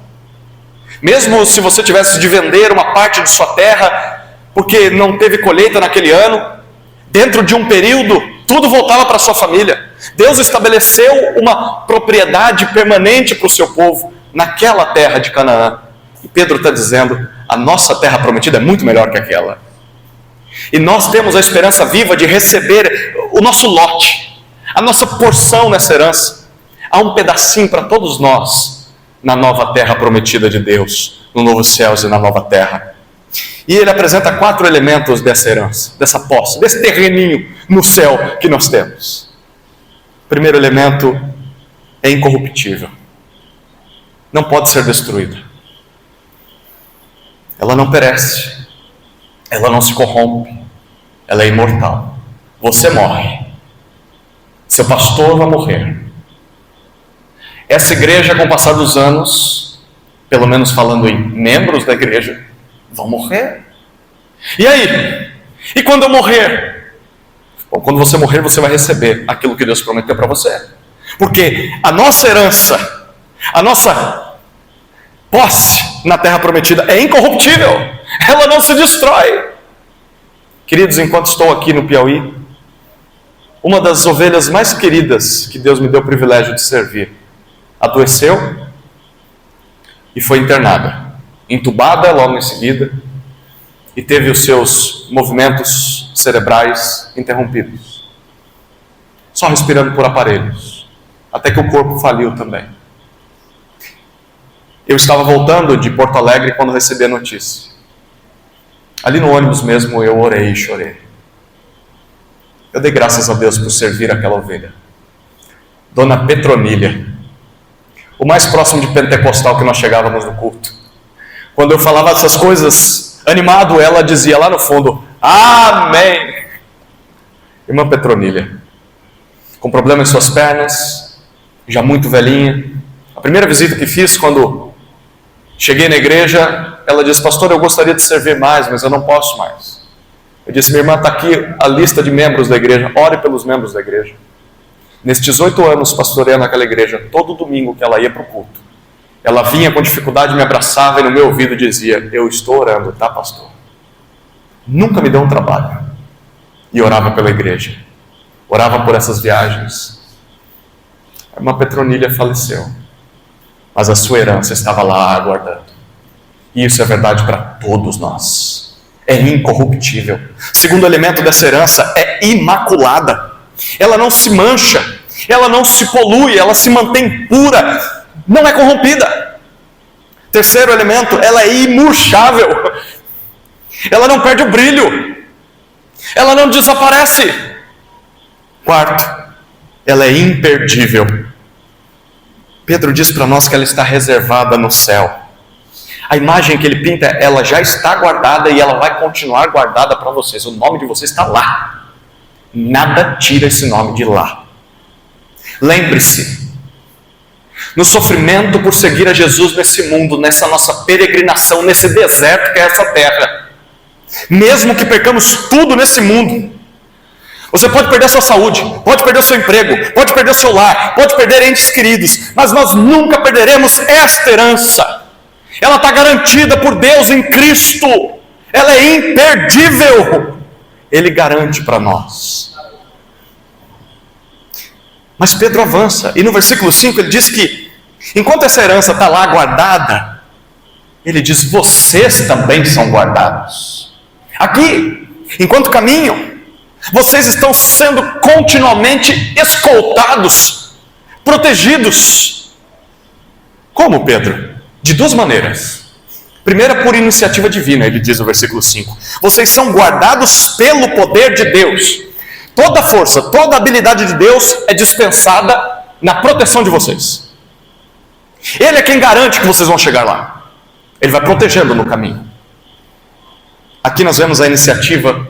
Mesmo se você tivesse de vender uma parte de sua terra, porque não teve colheita naquele ano, dentro de um período, tudo voltava para a sua família. Deus estabeleceu uma propriedade permanente para o seu povo, naquela terra de Canaã. E Pedro está dizendo, a nossa terra prometida é muito melhor que aquela. E nós temos a esperança viva de receber o nosso lote, a nossa porção nessa herança. Há um pedacinho para todos nós, na nova terra prometida de Deus, no novo céu e na nova terra. E ele apresenta 4 elementos dessa herança, dessa posse, desse terreninho no céu que nós temos. O primeiro elemento é incorruptível. Não pode ser destruída. Ela não perece. Ela não se corrompe. Ela é imortal. Você morre. Seu pastor vai morrer. Essa igreja, com o passar dos anos, pelo menos falando em membros da igreja, vão morrer. E aí? E quando eu morrer? Bom, quando você morrer, você vai receber aquilo que Deus prometeu para você. Porque a nossa herança, a nossa posse na terra prometida é incorruptível. Ela não se destrói. Queridos, enquanto estou aqui no Piauí, uma das ovelhas mais queridas que Deus me deu o privilégio de servir adoeceu e foi internada, entubada logo em seguida, e teve os seus movimentos cerebrais interrompidos, só respirando por aparelhos, até que o corpo faliu também. Eu estava voltando de Porto Alegre quando recebi a notícia. Ali no ônibus mesmo eu orei e chorei. Eu dei graças a Deus por servir aquela ovelha, Dona Petronília, o mais próximo de pentecostal que nós chegávamos no culto. Quando eu falava essas coisas animado, ela dizia lá no fundo, amém. Irmã Petronília, com problema em suas pernas, já muito velhinha. A primeira visita que fiz, quando cheguei na igreja, ela disse, pastor, eu gostaria de servir mais, mas eu não posso mais. Eu disse, minha irmã, está aqui a lista de membros da igreja, ore pelos membros da igreja. Nestes 8 anos pastoreando aquela igreja, todo domingo que ela ia para o culto, Ela vinha com dificuldade, me abraçava e no meu ouvido dizia: eu estou orando, tá, pastor? Nunca me deu um trabalho. E orava pela igreja, orava por essas viagens. A irmã Petronilha faleceu, mas a sua herança estava lá aguardando. E isso é verdade para todos nós. É incorruptível. Segundo elemento dessa herança é imaculada. Ela não se mancha, ela não se polui, ela se mantém pura, não é corrompida. Terceiro elemento, ela é imurchável. Ela não perde o brilho, ela não desaparece. Quarto, ela é imperdível. Pedro diz para nós que ela está reservada no céu. A imagem que ele pinta, ela já está guardada e ela vai continuar guardada para vocês. O nome de vocês está lá. Nada tira esse nome de lá. Lembre-se, no sofrimento por seguir a Jesus nesse mundo, nessa nossa peregrinação, nesse deserto que é essa terra, mesmo que percamos tudo nesse mundo, você pode perder a sua saúde, pode perder o seu emprego, pode perder o seu lar, pode perder entes queridos, mas nós nunca perderemos esta herança. Ela está garantida por Deus em Cristo. Ela é imperdível. Ele garante para nós. Mas Pedro avança, e no versículo 5 ele diz que, enquanto essa herança está lá guardada, ele diz: vocês também são guardados. Aqui, enquanto caminham, vocês estão sendo continuamente escoltados, protegidos. Como, Pedro? De duas maneiras. Primeira, por iniciativa divina, ele diz no versículo 5. Vocês são guardados pelo poder de Deus. Toda força, toda habilidade de Deus é dispensada na proteção de vocês. Ele é quem garante que vocês vão chegar lá. Ele vai protegendo no caminho. Aqui nós vemos a iniciativa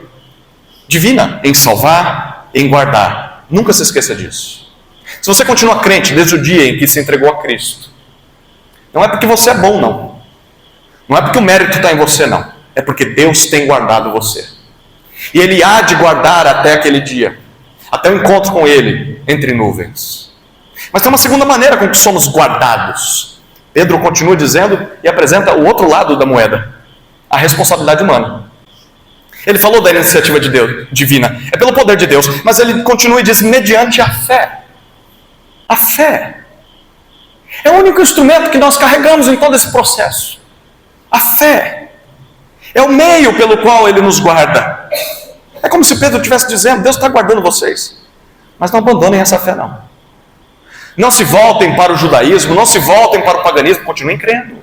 divina em salvar, em guardar. Nunca se esqueça disso. Se você continua crente desde o dia em que se entregou a Cristo, não é porque você é bom, não. Não é porque o mérito está em você, não. É porque Deus tem guardado você. E Ele há de guardar até aquele dia, até o encontro com Ele entre nuvens. Mas tem uma segunda maneira com que somos guardados. Pedro continua dizendo e apresenta o outro lado da moeda: a responsabilidade humana. Ele falou da iniciativa de Deus, divina, é pelo poder de Deus, mas ele continua e diz: mediante a fé. A fé é o único instrumento que nós carregamos em todo esse processo. A fé é o meio pelo qual Ele nos guarda. É como se Pedro estivesse dizendo: Deus está guardando vocês, mas não abandonem essa fé, não. Não se voltem para o judaísmo, não se voltem para o paganismo, continuem crendo.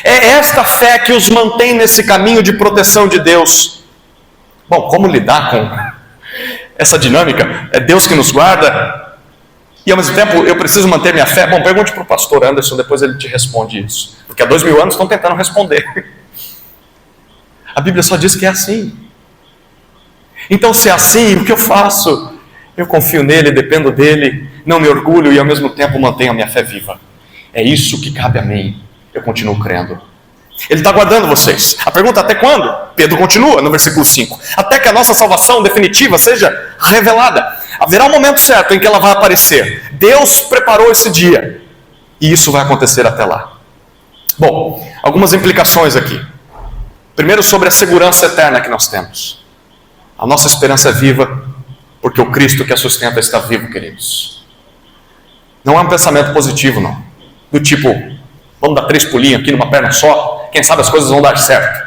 É esta fé que os mantém nesse caminho de proteção de Deus. Bom, como lidar com essa dinâmica? É Deus que nos guarda e ao mesmo tempo eu preciso manter minha fé? Bom, pergunte para o pastor Anderson, depois ele te responde isso. Porque há 2000 anos estão tentando responder. A Bíblia só diz que é assim. Então, se é assim, o que eu faço? Eu confio nele, dependo dele, não me orgulho e ao mesmo tempo mantenho a minha fé viva. É isso que cabe a mim. Eu continuo crendo. Ele está guardando vocês. A pergunta: até quando? Pedro continua no versículo 5. Até que a nossa salvação definitiva seja revelada. Haverá um momento certo em que ela vai aparecer. Deus preparou esse dia. E isso vai acontecer até lá. Bom, algumas implicações aqui. Primeiro, sobre a segurança eterna que nós temos. A nossa esperança é viva, porque o Cristo que a sustenta está vivo, queridos. Não é um pensamento positivo, não. Do tipo: vamos dar 3 pulinhos aqui numa perna só, quem sabe as coisas vão dar certo.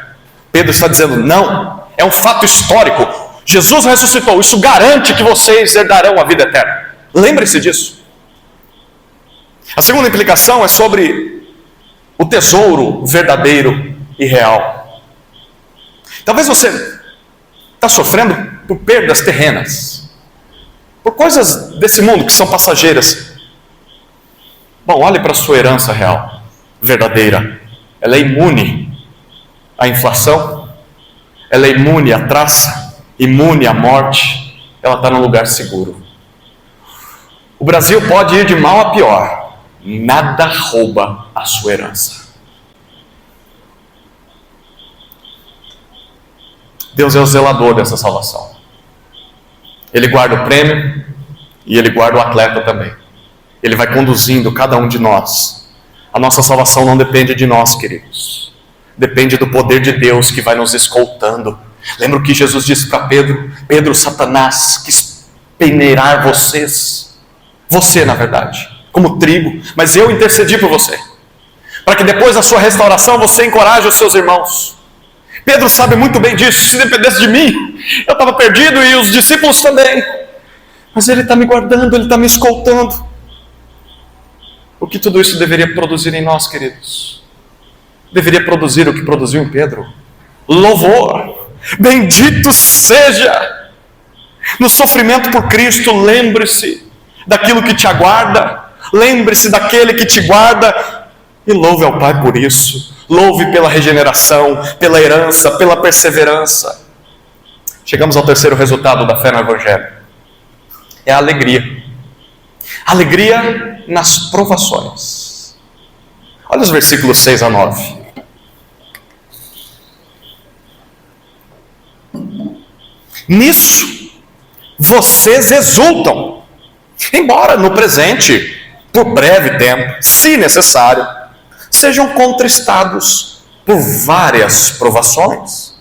Pedro está dizendo: não, é um fato histórico. Jesus ressuscitou, isso garante que vocês herdarão a vida eterna. Lembre-se disso. A segunda implicação é sobre o tesouro verdadeiro e real. Talvez você está sofrendo por perdas terrenas, por coisas desse mundo que são passageiras. Bom, olhe para a sua herança real, verdadeira. Ela é imune à inflação, ela é imune à traça, imune à morte, ela está num lugar seguro. O Brasil pode ir de mal a pior, nada rouba a sua herança. Deus é o zelador dessa salvação. Ele guarda o prêmio e Ele guarda o atleta também. Ele vai conduzindo cada um de nós A nossa salvação não depende de nós, queridos. Depende do poder de Deus que vai nos escoltando. Lembra o que Jesus disse para Pedro? Pedro, Satanás quis peneirar vocês. Você, na verdade, como trigo. Mas eu intercedi por você. Para que depois da sua restauração você encoraje os seus irmãos. Pedro sabe muito bem disso. Se dependesse de mim, eu estava perdido e os discípulos também. Mas Ele está me guardando, Ele está me escoltando. O que tudo isso deveria produzir em nós, queridos? Deveria produzir o que produziu em Pedro: louvor. Bendito seja! No sofrimento por Cristo, lembre-se daquilo que te aguarda. Lembre-se daquele que te guarda. E louve ao Pai por isso. Louve pela regeneração, pela herança, pela perseverança. Chegamos ao terceiro resultado da fé no Evangelho. É a alegria. Alegria nas provações. Olha os versículos 6 a 9. Nisso, vocês exultam, embora no presente, por breve tempo, se necessário, sejam contristados por várias provações,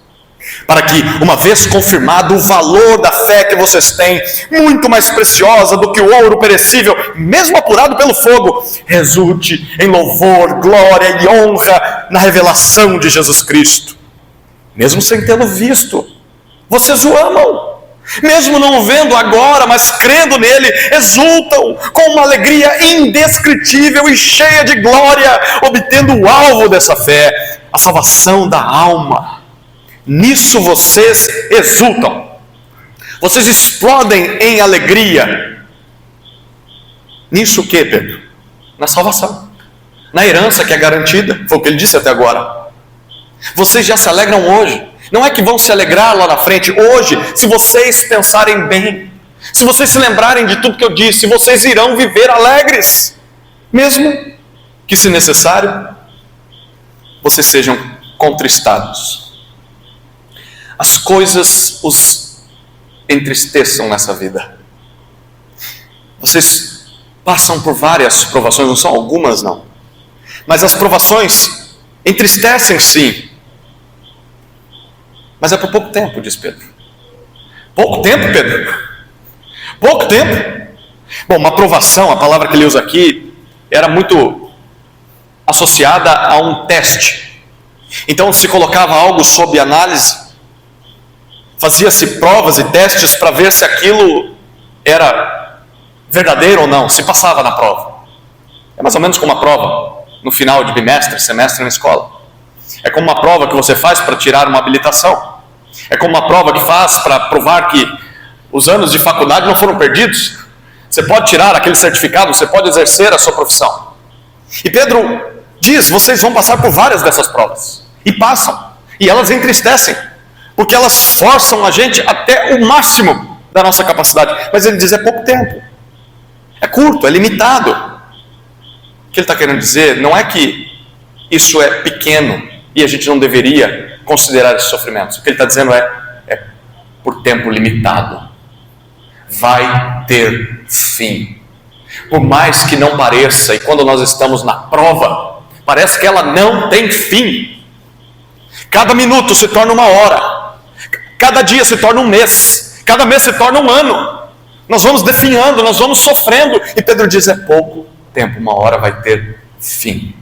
para que, uma vez confirmado o valor da fé que vocês têm, muito mais preciosa do que o ouro perecível, mesmo apurado pelo fogo, resulte em louvor, glória e honra na revelação de Jesus Cristo. Mesmo sem tê-lo visto, vocês o amam. Mesmo não o vendo agora, mas crendo nele, exultam com uma alegria indescritível e cheia de glória, obtendo o alvo dessa fé, a salvação da alma. Nisso vocês exultam. Vocês explodem em alegria. Nisso o que, Pedro? Na salvação. Na herança que é garantida. Foi o que ele disse até agora. Vocês já se alegram hoje. Não é que vão se alegrar lá na frente. Hoje, se vocês pensarem bem, se vocês se lembrarem de tudo que eu disse, vocês irão viver alegres. Mesmo que, se necessário, vocês sejam contristados. As coisas os entristeçam nessa vida. Vocês passam por várias provações, não são algumas não. Mas as provações entristecem sim. Mas é por pouco tempo, diz Pedro. Pouco tempo, Pedro? Pouco tempo? Bom, uma provação, a palavra que ele usa aqui, era muito associada a um teste. Então se colocava algo sob análise, fazia-se provas e testes para ver se aquilo era verdadeiro ou não, se passava na prova. É mais ou menos como uma prova no final de bimestre, semestre na escola. É como uma prova que você faz para tirar uma habilitação. É como uma prova que faz para provar que os anos de faculdade não foram perdidos. Você pode tirar aquele certificado, você pode exercer a sua profissão. E Pedro diz, vocês vão passar por várias dessas provas. E passam. E elas entristecem. Porque elas forçam a gente até o máximo da nossa capacidade. Mas ele diz, é pouco tempo. É curto, é limitado. O que ele está querendo dizer não é que isso é pequeno e a gente não deveria considerar esses sofrimentos. O que ele está dizendo é por tempo limitado. Vai ter fim. Por mais que não pareça, e quando nós estamos na prova, parece que ela não tem fim. Cada minuto se torna uma hora. Cada dia se torna um mês. Cada mês se torna um ano. Nós vamos definhando, nós vamos sofrendo. E Pedro diz, é pouco tempo, uma hora vai ter fim.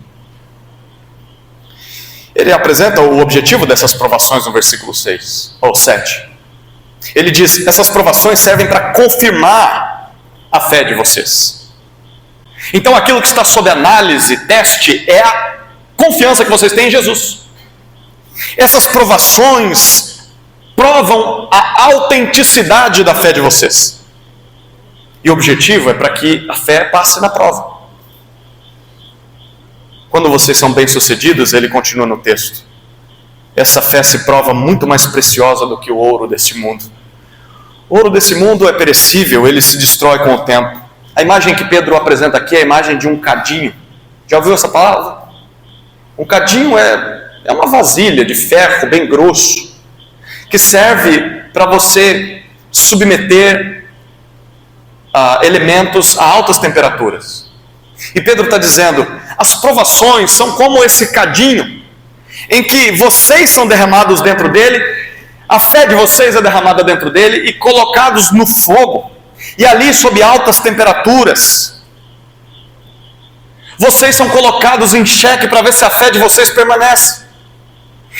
Ele apresenta o objetivo dessas provações no versículo 6, ou 7. Ele diz, essas provações servem para confirmar a fé de vocês. Então aquilo que está sob análise, teste, é a confiança que vocês têm em Jesus. Essas provações provam a autenticidade da fé de vocês. E o objetivo é para que a fé passe na prova. Quando vocês são bem-sucedidos, ele continua no texto. Essa fé se prova muito mais preciosa do que o ouro desse mundo. O ouro desse mundo é perecível, ele se destrói com o tempo. A imagem que Pedro apresenta aqui é a imagem de um cadinho. Já ouviu essa palavra? Um cadinho é uma vasilha de ferro bem grosso, que serve para você submeter elementos a altas temperaturas. E Pedro está dizendo, as provações são como esse cadinho, em que vocês são derramados dentro dele, a fé de vocês é derramada dentro dele e colocados no fogo, e ali sob altas temperaturas, vocês são colocados em xeque para ver se a fé de vocês permanece.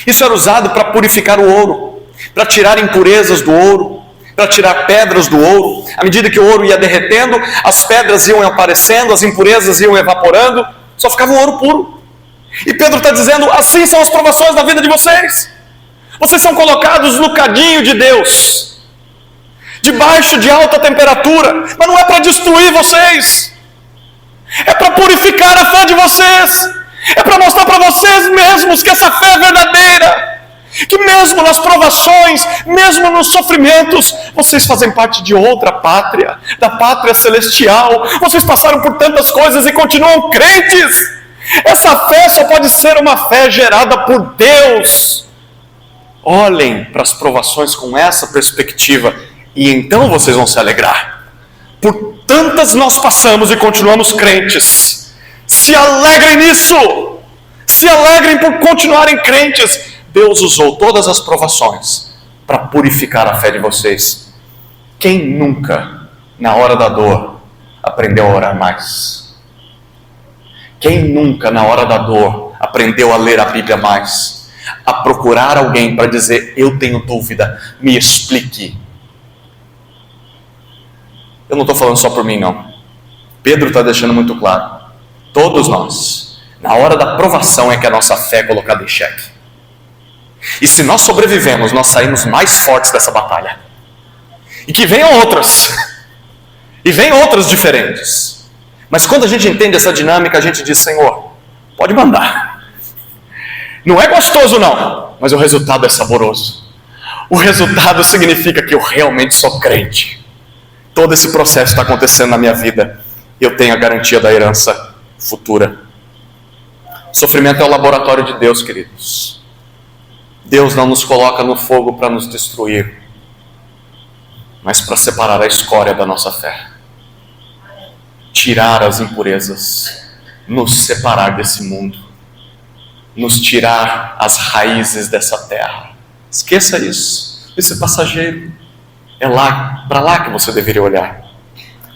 Isso era usado para purificar o ouro, para tirar impurezas do ouro, para tirar pedras do ouro. À medida que o ouro ia derretendo, as pedras iam aparecendo, as impurezas iam evaporando, só ficava o ouro puro. E Pedro está dizendo, assim são as provações da vida de vocês. Vocês são colocados no cadinho de Deus, debaixo de alta temperatura, mas não é para destruir vocês, é para purificar a fé de vocês, é para mostrar para vocês mesmos que essa fé é verdadeira, que mesmo nas provações, mesmo nos sofrimentos, vocês fazem parte de outra pátria, da pátria celestial. Vocês passaram por tantas coisas e continuam crentes. Essa fé só pode ser uma fé gerada por Deus. Olhem para as provações com essa perspectiva e então vocês vão se alegrar. Por tantas nós passamos e continuamos crentes. Se alegrem nisso. Se alegrem por continuarem crentes. Deus usou todas as provações para purificar a fé de vocês. Quem nunca, na hora da dor, aprendeu a orar mais? Quem nunca, na hora da dor, aprendeu a ler a Bíblia mais? A procurar alguém para dizer, eu tenho dúvida, me explique. Eu não estou falando só por mim, não. Pedro está deixando muito claro. Todos nós, na hora da provação é que a nossa fé é colocada em xeque. E se nós sobrevivemos, nós saímos mais fortes dessa batalha. E que venham outras. E venham outras diferentes. Mas quando a gente entende essa dinâmica, a gente diz, Senhor, pode mandar. Não é gostoso não, mas o resultado é saboroso. O resultado significa que eu realmente sou crente. Todo esse processo está acontecendo na minha vida. E eu tenho a garantia da herança futura. Sofrimento é o laboratório de Deus, queridos. Deus não nos coloca no fogo para nos destruir, mas para separar a escória da nossa fé. Tirar as impurezas, nos separar desse mundo, nos tirar as raízes dessa terra. Esqueça isso, isso é passageiro. É lá, para lá que você deveria olhar.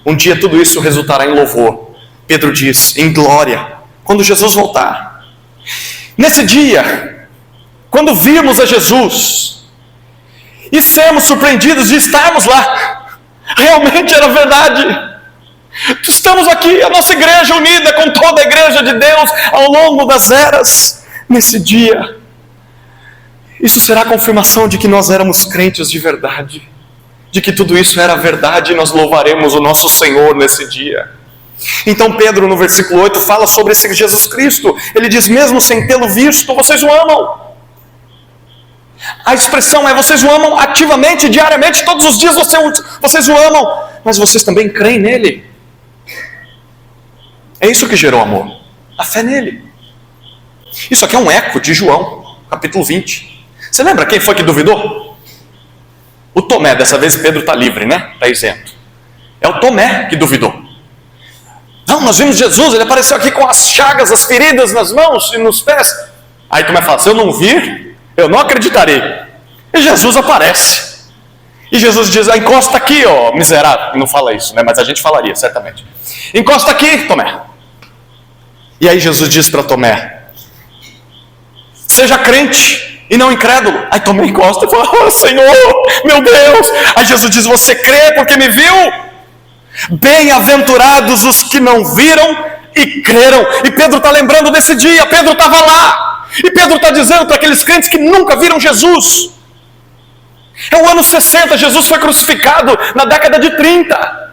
Um dia tudo isso resultará em louvor. Pedro diz, em glória, quando Jesus voltar. Nesse dia, quando virmos a Jesus e sermos surpreendidos de estarmos lá, realmente era verdade. Estamos aqui, a nossa igreja unida com toda a igreja de Deus ao longo das eras. Nesse dia, isso será a confirmação de que nós éramos crentes de verdade, de que tudo isso era verdade, e nós louvaremos o nosso Senhor nesse dia. Então Pedro, no versículo 8, fala sobre esse Jesus Cristo. Ele diz, mesmo sem tê-lo visto, vocês o amam. A expressão é, vocês o amam ativamente, diariamente, todos os dias vocês o amam, mas vocês também creem nele. É isso que gerou amor, a fé nele. Isso aqui é um eco de João, capítulo 20. Você lembra quem foi que duvidou? O Tomé. Dessa vez Pedro está livre, né? Está isento. É o Tomé que duvidou. Não, nós vimos Jesus, ele apareceu aqui com as chagas, as feridas nas mãos e nos pés. Aí Tomé fala, se eu não vir, eu não acreditarei. E Jesus aparece. E Jesus diz, encosta aqui, ó miserável. Não fala isso, né? Mas a gente falaria, certamente. Encosta aqui, Tomé. E aí Jesus diz para Tomé, seja crente e não incrédulo. Aí Tomé encosta e fala, oh Senhor, meu Deus. Aí Jesus diz, você crê porque me viu? Bem-aventurados os que não viram e creram. E Pedro está lembrando desse dia, Pedro estava lá. E Pedro está dizendo para aqueles crentes que nunca viram Jesus. É o ano 60, Jesus foi crucificado na década de 30.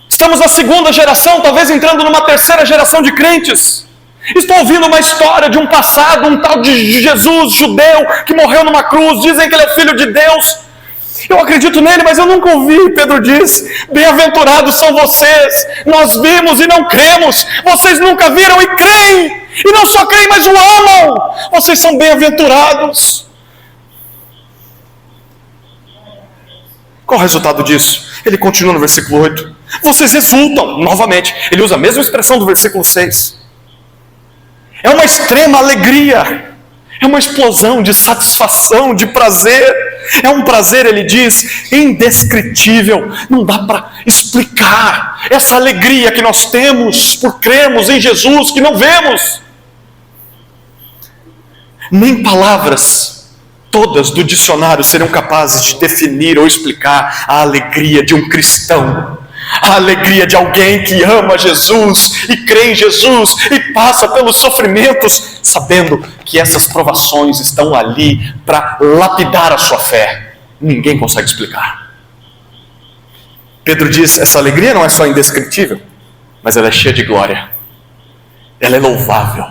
Estamos na segunda geração, talvez entrando numa terceira geração de crentes. Estou ouvindo uma história de um passado, um tal de Jesus, judeu, que morreu numa cruz, dizem que ele é filho de Deus. Eu acredito nele, mas eu nunca ouvi. Pedro diz, bem-aventurados são vocês, nós vimos e não cremos, vocês nunca viram e creem, e não só creem, mas o amam, vocês são bem-aventurados. Qual o resultado disso? Ele continua no versículo 8, vocês exultam, novamente, ele usa a mesma expressão do versículo 6. É uma extrema alegria. É uma explosão de satisfação, de prazer. É um prazer, ele diz, indescritível. Não dá para explicar essa alegria que nós temos por crermos em Jesus, que não vemos. Nem palavras todas do dicionário seriam capazes de definir ou explicar a alegria de um cristão. A alegria de alguém que ama Jesus e crê em Jesus e passa pelos sofrimentos, sabendo que essas provações estão ali para lapidar a sua fé. Ninguém consegue explicar. Pedro diz, essa alegria não é só indescritível, mas ela é cheia de glória. Ela é louvável.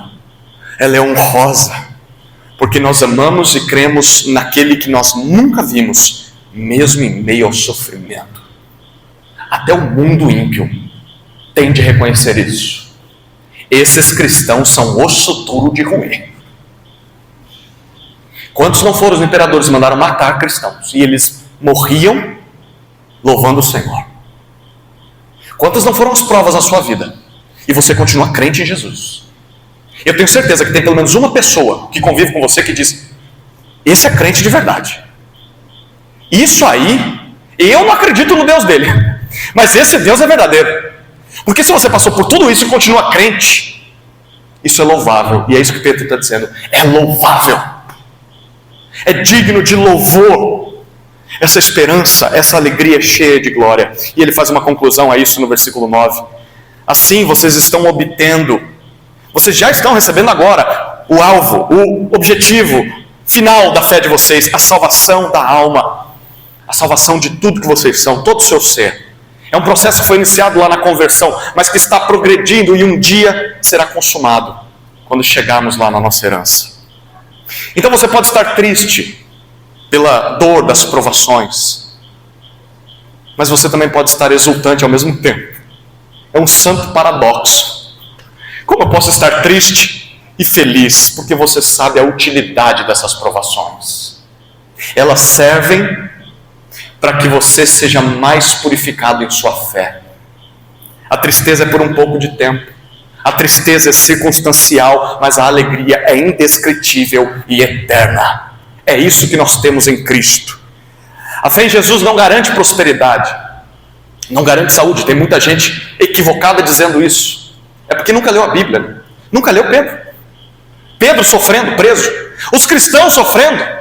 Ela é honrosa. Porque nós amamos e cremos naquele que nós nunca vimos, mesmo em meio ao sofrimento. Até o mundo ímpio tem de reconhecer isso. Esses cristãos são osso duro de roer. Quantos não foram os imperadores que mandaram matar cristãos? E eles morriam louvando o Senhor. Quantas não foram as provas na sua vida? E você continua crente em Jesus. Eu tenho certeza que tem pelo menos uma pessoa que convive com você que diz, esse é crente de verdade. Isso aí, eu não acredito no Deus dele. Mas esse Deus é verdadeiro. Porque se você passou por tudo isso e continua crente, isso é louvável. E é isso que Pedro está dizendo. É louvável. É digno de louvor. Essa esperança, essa alegria cheia de glória. E ele faz uma conclusão a isso no versículo 9. Assim vocês estão obtendo, vocês já estão recebendo agora o alvo, o objetivo final da fé de vocês, a salvação da alma. A salvação de tudo que vocês são, todo o seu ser. É um processo que foi iniciado lá na conversão, mas que está progredindo e um dia será consumado, quando chegarmos lá na nossa herança. Então você pode estar triste pela dor das provações, mas você também pode estar exultante ao mesmo tempo. É um santo paradoxo. Como eu posso estar triste e feliz? Porque você sabe a utilidade dessas provações. Elas servem para que você seja mais purificado em sua fé. A tristeza é por um pouco de tempo. A tristeza é circunstancial, mas a alegria é indescritível e eterna. É isso que nós temos em Cristo. A fé em Jesus não garante prosperidade, não garante saúde. Tem muita gente equivocada dizendo isso. É porque nunca leu a Bíblia, nunca leu Pedro. Pedro sofrendo, preso. Os cristãos sofrendo.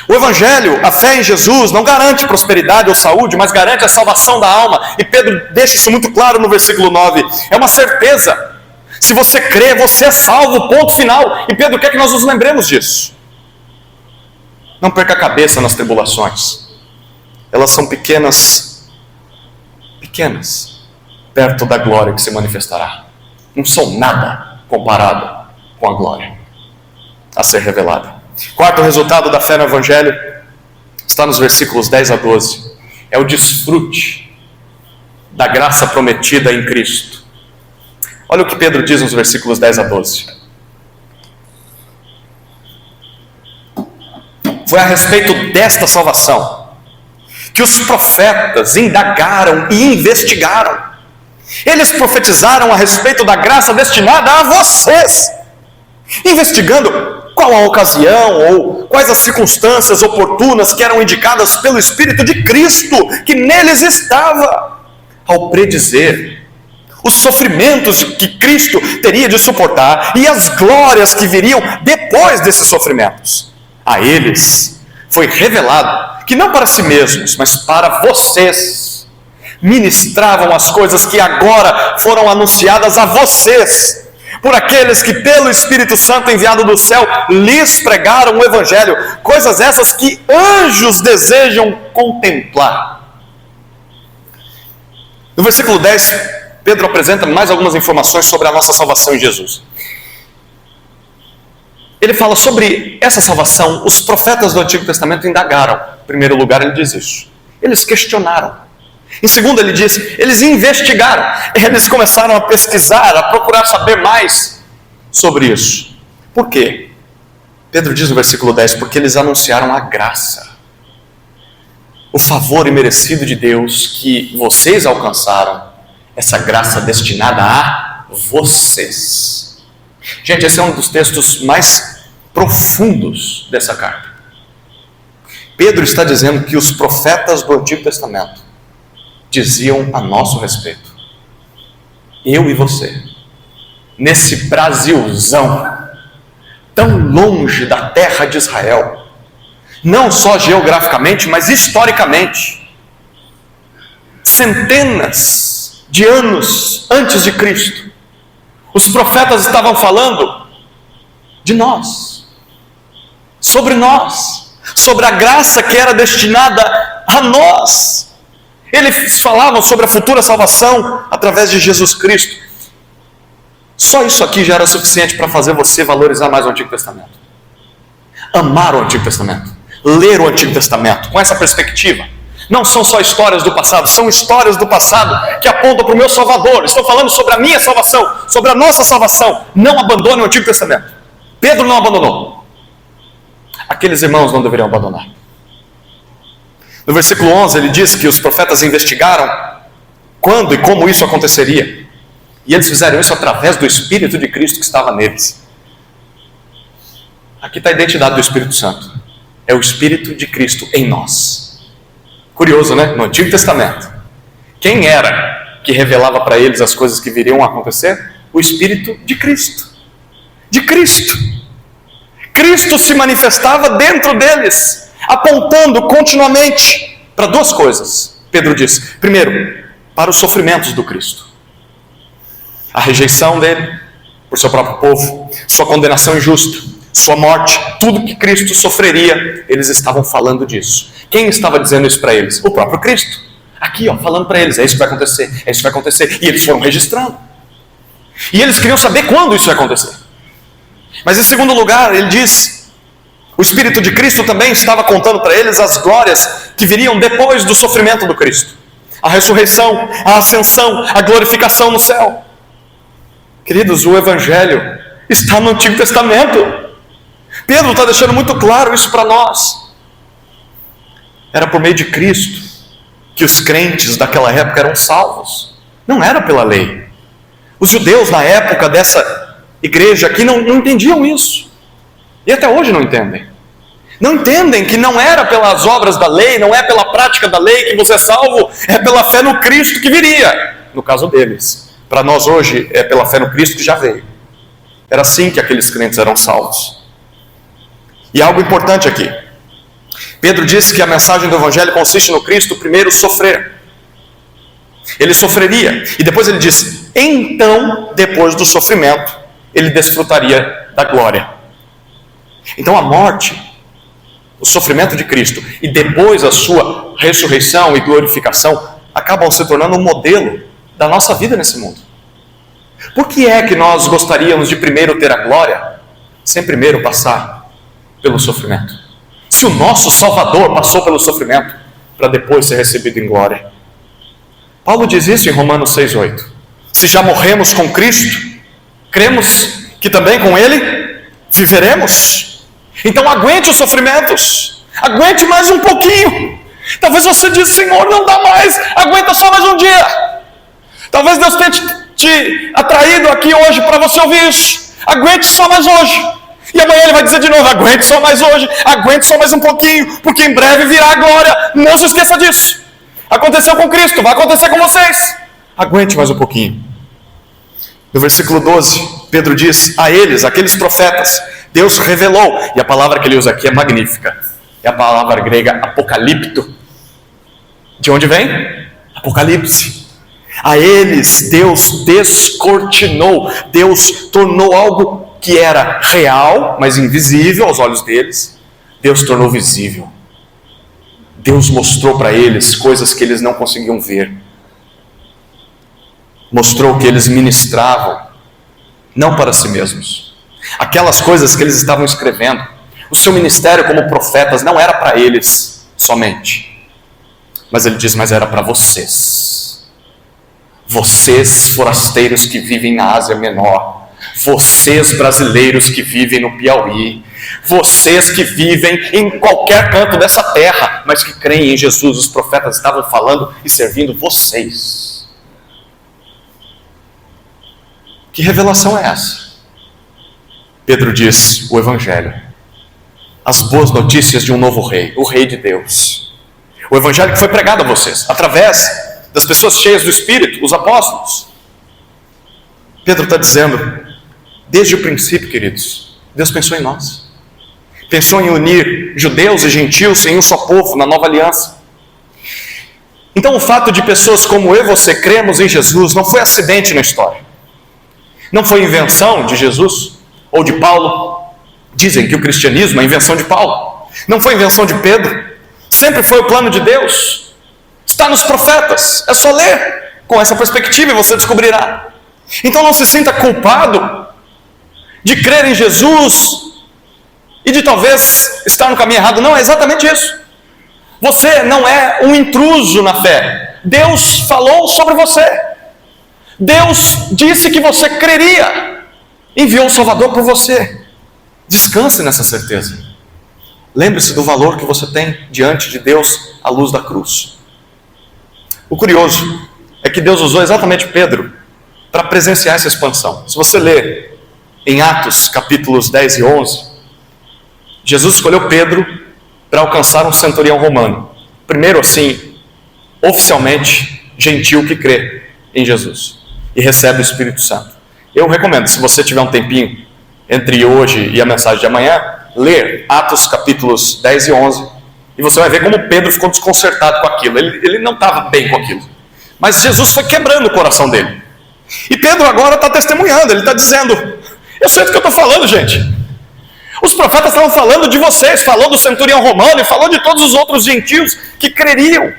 O Evangelho, a fé em Jesus, não garante prosperidade ou saúde, mas garante a salvação da alma. E Pedro deixa isso muito claro no versículo 9. É uma certeza. Se você crê, você é salvo, ponto final. E Pedro quer que nós nos lembremos disso. Não perca a cabeça nas tribulações. Elas são pequenas, perto da glória que se manifestará. Não são nada comparado com a glória a ser revelada. Quarto resultado da fé no Evangelho está nos versículos 10 a 12. É o desfrute da graça prometida em Cristo. Olha o que Pedro diz nos versículos 10 a 12. Foi a respeito desta salvação que os profetas indagaram e investigaram. Eles profetizaram a respeito da graça destinada a vocês, investigando qual a ocasião ou quais as circunstâncias oportunas que eram indicadas pelo Espírito de Cristo, que neles estava, ao predizer os sofrimentos que Cristo teria de suportar e as glórias que viriam depois desses sofrimentos. A eles foi revelado que não para si mesmos, mas para vocês, ministravam as coisas que agora foram anunciadas a vocês, por aqueles que pelo Espírito Santo enviado do céu lhes pregaram o Evangelho, coisas essas que anjos desejam contemplar. No versículo 10, Pedro apresenta mais algumas informações sobre a nossa salvação em Jesus. Ele fala sobre essa salvação, os profetas do Antigo Testamento indagaram. Em primeiro lugar, ele diz isso. Eles questionaram. Em segundo, ele diz, eles investigaram. Eles começaram a pesquisar, a procurar saber mais sobre isso. Por quê? Pedro diz no versículo 10, porque eles anunciaram a graça. O favor imerecido de Deus que vocês alcançaram. Essa graça destinada a vocês. Gente, esse é um dos textos mais profundos dessa carta. Pedro está dizendo que os profetas do Antigo Testamento diziam a nosso respeito. Eu e você, nesse Brasilzão, tão longe da terra de Israel, não só geograficamente, mas historicamente, centenas de anos antes de Cristo, os profetas estavam falando de nós, sobre a graça que era destinada a nós. Eles falavam sobre a futura salvação através de Jesus Cristo. Só isso aqui já era suficiente para fazer você valorizar mais o Antigo Testamento. Amar o Antigo Testamento. Ler o Antigo Testamento com essa perspectiva. Não são só histórias do passado, são histórias do passado que apontam para o meu Salvador. Estou falando sobre a minha salvação, sobre a nossa salvação. Não abandone o Antigo Testamento. Pedro não abandonou. Aqueles irmãos não deveriam abandonar. No versículo 11 ele diz que os profetas investigaram quando e como isso aconteceria. E eles fizeram isso através do Espírito de Cristo que estava neles. Aqui está a identidade do Espírito Santo. É o Espírito de Cristo em nós. Curioso, né? No Antigo Testamento, quem era que revelava para eles as coisas que viriam a acontecer? O Espírito de Cristo. De Cristo. Cristo se manifestava dentro deles, apontando continuamente para duas coisas. Pedro diz: primeiro, para os sofrimentos do Cristo. A rejeição dele por seu próprio povo, sua condenação injusta, sua morte, tudo que Cristo sofreria, eles estavam falando disso. Quem estava dizendo isso para eles? O próprio Cristo. Aqui, falando para eles, é isso que vai acontecer, é isso que vai acontecer. E eles foram registrando. E eles queriam saber quando isso ia acontecer. Mas em segundo lugar, ele diz, o Espírito de Cristo também estava contando para eles as glórias que viriam depois do sofrimento do Cristo. A ressurreição, a ascensão, a glorificação no céu. Queridos, o Evangelho está no Antigo Testamento. Pedro está deixando muito claro isso para nós. Era por meio de Cristo que os crentes daquela época eram salvos. Não era pela lei. Os judeus na época dessa igreja aqui não entendiam isso. E até hoje não entendem. Não entendem que não era pelas obras da lei, não é pela prática da lei que você é salvo, é pela fé no Cristo que viria. No caso deles. Para nós hoje é pela fé no Cristo que já veio. Era assim que aqueles crentes eram salvos. E algo importante aqui. Pedro disse que a mensagem do Evangelho consiste no Cristo primeiro sofrer. Ele sofreria. E depois ele diz, então, depois do sofrimento, ele desfrutaria da glória. Então a morte, o sofrimento de Cristo e depois a sua ressurreição e glorificação acabam se tornando um modelo da nossa vida nesse mundo. Por que é que nós gostaríamos de primeiro ter a glória, sem primeiro passar pelo sofrimento? Se o nosso Salvador passou pelo sofrimento, para depois ser recebido em glória. Paulo diz isso em Romanos 6,8. Se já morremos com Cristo, cremos que também com Ele viveremos. Então aguente os sofrimentos, aguente mais um pouquinho. Talvez você diz, Senhor, não dá mais, aguenta só mais um dia. Talvez Deus tenha te atraído aqui hoje para você ouvir isso. Aguente só mais hoje. E amanhã Ele vai dizer de novo, aguente só mais hoje, aguente só mais um pouquinho, porque em breve virá a glória. Não se esqueça disso. Aconteceu com Cristo, vai acontecer com vocês. Aguente mais um pouquinho. No versículo 12, Pedro diz, a eles, aqueles profetas, Deus revelou, e a palavra que ele usa aqui é magnífica. É a palavra grega apocalipto. De onde vem? Apocalipse. A eles Deus descortinou, Deus tornou algo que era real, mas invisível aos olhos deles, Deus tornou visível. Deus mostrou para eles coisas que eles não conseguiam ver. Mostrou que eles ministravam, não para si mesmos. Aquelas coisas que eles estavam escrevendo, o seu ministério como profetas não era para eles somente. Mas ele diz, mas era para vocês. Vocês forasteiros que vivem na Ásia Menor, vocês brasileiros que vivem no Piauí, vocês que vivem em qualquer canto dessa terra, mas que creem em Jesus, os profetas estavam falando e servindo vocês. Que revelação é essa? Pedro diz: o Evangelho, as boas notícias de um novo rei, o Rei de Deus. O Evangelho que foi pregado a vocês, através das pessoas cheias do Espírito, os apóstolos. Pedro está dizendo, desde o princípio, queridos, Deus pensou em nós. Pensou em unir judeus e gentios em um só povo, na nova aliança. Então o fato de pessoas como eu e você cremos em Jesus não foi acidente na história. Não foi invenção de Jesus ou de Paulo. Dizem que o cristianismo é invenção de Paulo. Não foi invenção de Pedro. Sempre foi o plano de Deus. Está nos profetas. É só ler com essa perspectiva e você descobrirá. Então não se sinta culpado de crer em Jesus e de talvez estar no caminho errado. Não, é exatamente isso. Você não é um intruso na fé. Deus falou sobre você. Deus disse que você creria. Enviou o Salvador por você. Descanse nessa certeza. Lembre-se do valor que você tem diante de Deus à luz da cruz. O curioso é que Deus usou exatamente Pedro para presenciar essa expansão. Se você ler em Atos capítulos 10 e 11, Jesus escolheu Pedro para alcançar um centurião romano. Primeiro assim, oficialmente, gentil que crê em Jesus e recebe o Espírito Santo. Eu recomendo, se você tiver um tempinho entre hoje e a mensagem de amanhã, ler Atos capítulos 10 e 11, e você vai ver como Pedro ficou desconcertado com aquilo. Ele não estava bem com aquilo, mas Jesus foi quebrando o coração dele. E Pedro agora está testemunhando, ele está dizendo: eu sei do que eu estou falando, gente. Os profetas estavam falando de vocês, falou do centurião romano e falou de todos os outros gentios que creriam.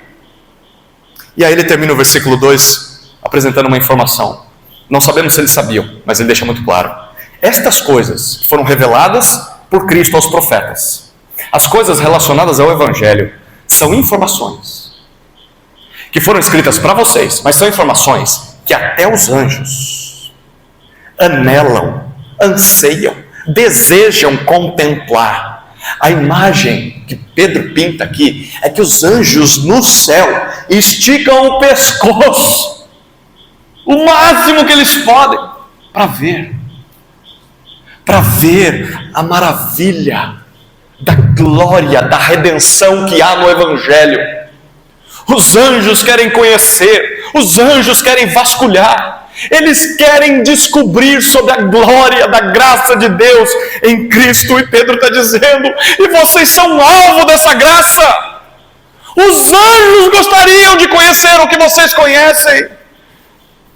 E aí ele termina o versículo 2 apresentando uma informação. Não sabemos se eles sabiam, mas ele deixa muito claro. Estas coisas foram reveladas por Cristo aos profetas. As coisas relacionadas ao Evangelho são informações que foram escritas para vocês, mas são informações que até os anjos anelam, anseiam, desejam contemplar. A imagem que Pedro pinta aqui é que os anjos no céu esticam o pescoço, o máximo que eles podem, para ver a maravilha da glória, da redenção que há no Evangelho. Os anjos querem conhecer, os anjos querem vasculhar, eles querem descobrir sobre a glória da graça de Deus em Cristo. E Pedro está dizendo: e vocês são alvo dessa graça. Os anjos gostariam de conhecer o que vocês conhecem.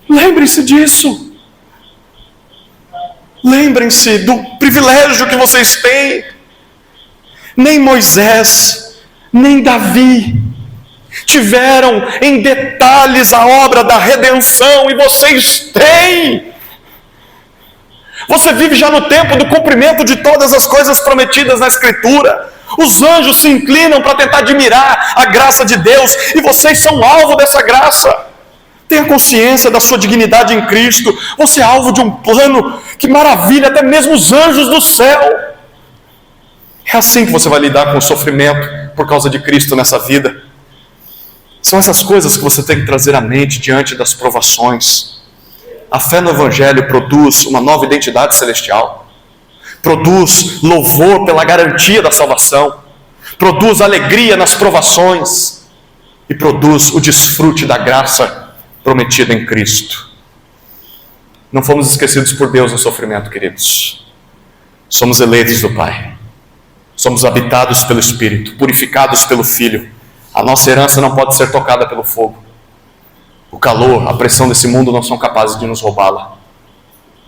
Lembrem-se disso. Lembrem-se do privilégio que vocês têm. Nem Moisés, nem Davi tiveram em detalhes a obra da redenção, e vocês têm. Você vive já no tempo do cumprimento de todas as coisas prometidas na Escritura. Os anjos se inclinam para tentar admirar a graça de Deus, e vocês são alvo dessa graça. Tenha consciência da sua dignidade em Cristo. Você é alvo de um plano que maravilha até mesmo os anjos do céu. É assim que você vai lidar com o sofrimento por causa de Cristo nessa vida. São essas coisas que você tem que trazer à mente diante das provações. A fé no Evangelho produz uma nova identidade celestial, produz louvor pela garantia da salvação, produz alegria nas provações e produz o desfrute da graça prometida em Cristo. Não fomos esquecidos por Deus no sofrimento, queridos. Somos eleitos do Pai, somos habitados pelo Espírito, purificados pelo Filho. A nossa herança não pode ser tocada pelo fogo. O calor, a pressão desse mundo não são capazes de nos roubá-la.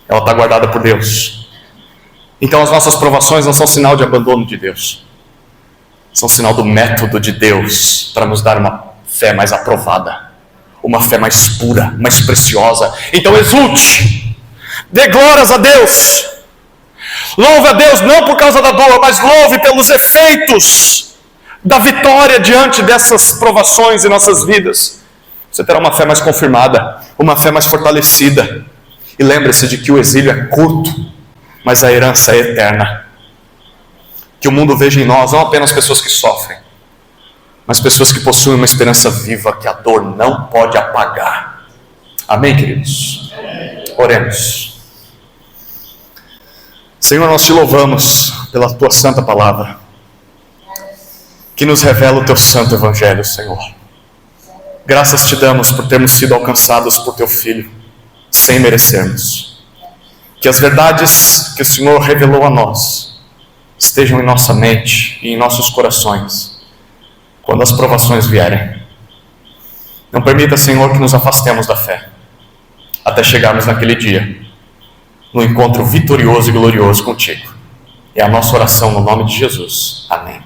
Ela está guardada por Deus. Então as nossas provações não são sinal de abandono de Deus. São sinal do método de Deus para nos dar uma fé mais aprovada, uma fé mais pura, mais preciosa. Então exulte, dê glórias a Deus. Louve a Deus não por causa da dor, mas louve pelos efeitos da vitória diante dessas provações em nossas vidas. Você terá uma fé mais confirmada, uma fé mais fortalecida. E lembre-se de que o exílio é curto, mas a herança é eterna. Que o mundo veja em nós não apenas pessoas que sofrem, mas pessoas que possuem uma esperança viva que a dor não pode apagar. Amém, queridos? Oremos. Senhor, nós te louvamos pela tua santa palavra, que nos revela o teu santo evangelho, Senhor. Graças te damos por termos sido alcançados por teu Filho, sem merecermos. Que as verdades que o Senhor revelou a nós estejam em nossa mente e em nossos corações, quando as provações vierem. Não permita, Senhor, que nos afastemos da fé, até chegarmos naquele dia, no encontro vitorioso e glorioso contigo. É a nossa oração no nome de Jesus. Amém.